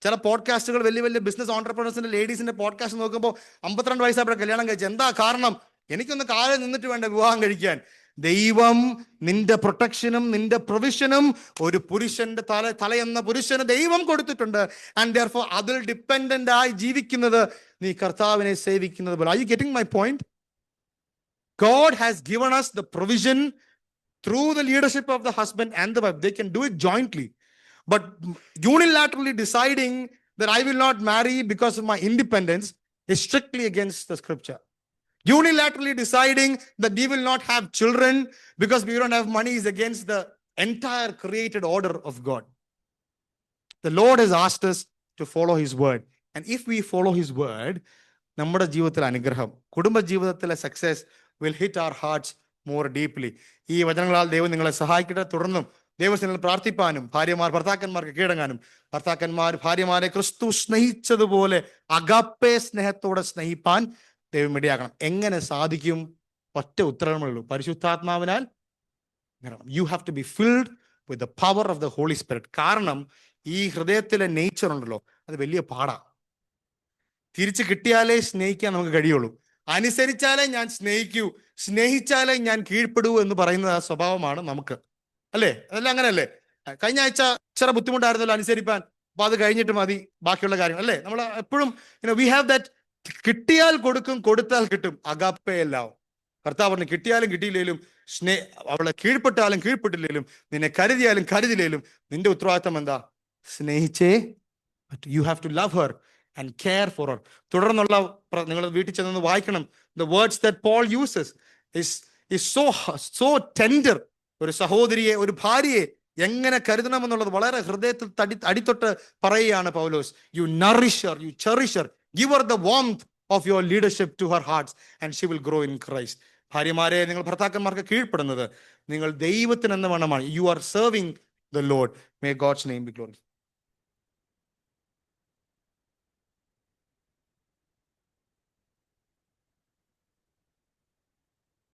ചില പോഡ്കാസ്റ്റുകൾ, വലിയ വലിയ ബിസിനസ് ഓൺടർപ്രണേഴ്സിന്റെ ലേഡീസിന്റെ പോഡ്കാസ്റ്റ് നോക്കുമ്പോൾ 52 വയസ്സായപ്പോഴെ കല്യാണം കഴിച്ചു. എന്താ കാരണം? എനിക്കൊന്ന് കാലം നിന്നിട്ട് വേണ്ട വിവാഹം കഴിക്കാൻ. ദൈവം നിന്റെ പ്രൊട്ടക്ഷനും നിന്റെ പ്രൊവിഷനും ഒരു പുരുഷന്റെ തലയെന്ന പുരുഷന് ദൈവം കൊടുത്തിട്ടുണ്ട്. ആൻഡ് therefore അതിൽ ഡിപ്പെൻഡന്റ് ആയി ജീവിക്കുന്നത് നീ കർത്താവിനെ സേവിക്കുന്നത് പോലെ. Are you getting my point? God has given us the provision through the leadership of the husband and the wife. They can do it jointly. But unilaterally deciding that I will not marry because of my independence is strictly against the scripture. Unilaterally deciding that we will not have children because we don't have money is against the entire created order of God. The Lord has asked us to follow His word. And if we follow His word, നമ്മുടെ ജീവിതത്തിലെ അനുഗ്രഹം, കുടുംബ ജീവിതത്തിലെ success will hit our hearts more deeply. ഈ വചനങ്ങളാൽ ദൈവം നിങ്ങളെ സഹായിക്കട്ടെ. തുടർന്നും ദൈവസന്നിധിയിൽ പ്രാർത്ഥിപ്പാനും ഭാര്യമാർ ഭർത്താക്കന്മാർക്ക് കീഴടങ്ങാനും ഭർത്താക്കന്മാർ ഭാര്യമാരെ ക്രിസ്തു സ്നേഹിച്ചതുപോലെ അഗാപ്പേ സ്നേഹത്തോടെ സ്നേഹിപ്പാൻ ദൈവം ഇടയാക്കണം. എങ്ങനെ സാധിക്കും? ഒറ്റ ഉത്തരമുള്ളൂ, പരിശുദ്ധാത്മാവിനാൽ. You have to be filled with the power of the Holy Spirit. കാരണം ഈ ഹൃദയത്തിലെ നേച്ചർ ഉണ്ടല്ലോ, അത് വലിയ പാടാ. തിരിച്ചു കിട്ടിയാലേ സ്നേഹിക്കാൻ നമുക്ക് കഴിയുള്ളൂ. അനുസരിച്ചാലേ ഞാൻ സ്നേഹിക്കൂ, സ്നേഹിച്ചാലേ ഞാൻ കീഴ്പ്പെടൂ എന്ന് പറയുന്ന സ്വഭാവമാണ് നമുക്ക്, അല്ലേ? അതെല്ലാം അങ്ങനെയല്ലേ? കഴിഞ്ഞ ആഴ്ച ഇച്ചിരി ബുദ്ധിമുട്ടായിരുന്നല്ലോ അനുസരിപ്പാൻ, അപ്പൊ അത് കഴിഞ്ഞിട്ട് മതി ബാക്കിയുള്ള കാര്യങ്ങൾ, അല്ലേ? നമ്മൾ എപ്പോഴും വി ഹാവ് ദാറ്റ് കിട്ടിയാൽ കൊടുക്കും, കൊടുത്താൽ കിട്ടും. അഗാപ്പേ എല്ലാം കർത്താവ് പറഞ്ഞു, കിട്ടിയാലും കിട്ടിയില്ലേലും അവളെ കീഴ്പ്പെട്ടാലും കീഴ്പ്പെട്ടില്ലേലും നിന്നെ കരുതിയാലും കരുതില്ലേലും നിന്റെ ഉത്തരവാദിത്തം എന്താ? സ്നേഹിച്ചേ പറ്റൂ. You have to love her and care for her. തുടർന്നുള്ള നിങ്ങൾ വീട്ടിൽ ചെന്ന് വായിക്കണം. The words that Paul uses is so tender. ഒരു സഹോദരിയെ, ഒരു ഭാര്യയെ എങ്ങനെ കരുതണമെന്നുള്ളത് വളരെ ഹൃദയത്തിൽ അടിത്തൊട്ട് പറയുകയാണ് Paulose. You nourish her, you cherish her, give her the warmth of your leadership to her hearts and she will grow in Christ. ഭാര്യമാരെ, നിങ്ങൾ ഭർത്താക്കന്മാർക്ക് കീഴ്പ്പെടുന്നത് നിങ്ങൾ ദൈവത്തിന് എന്ന് വേണമാണ്. You are serving the Lord. May God's name be glorified.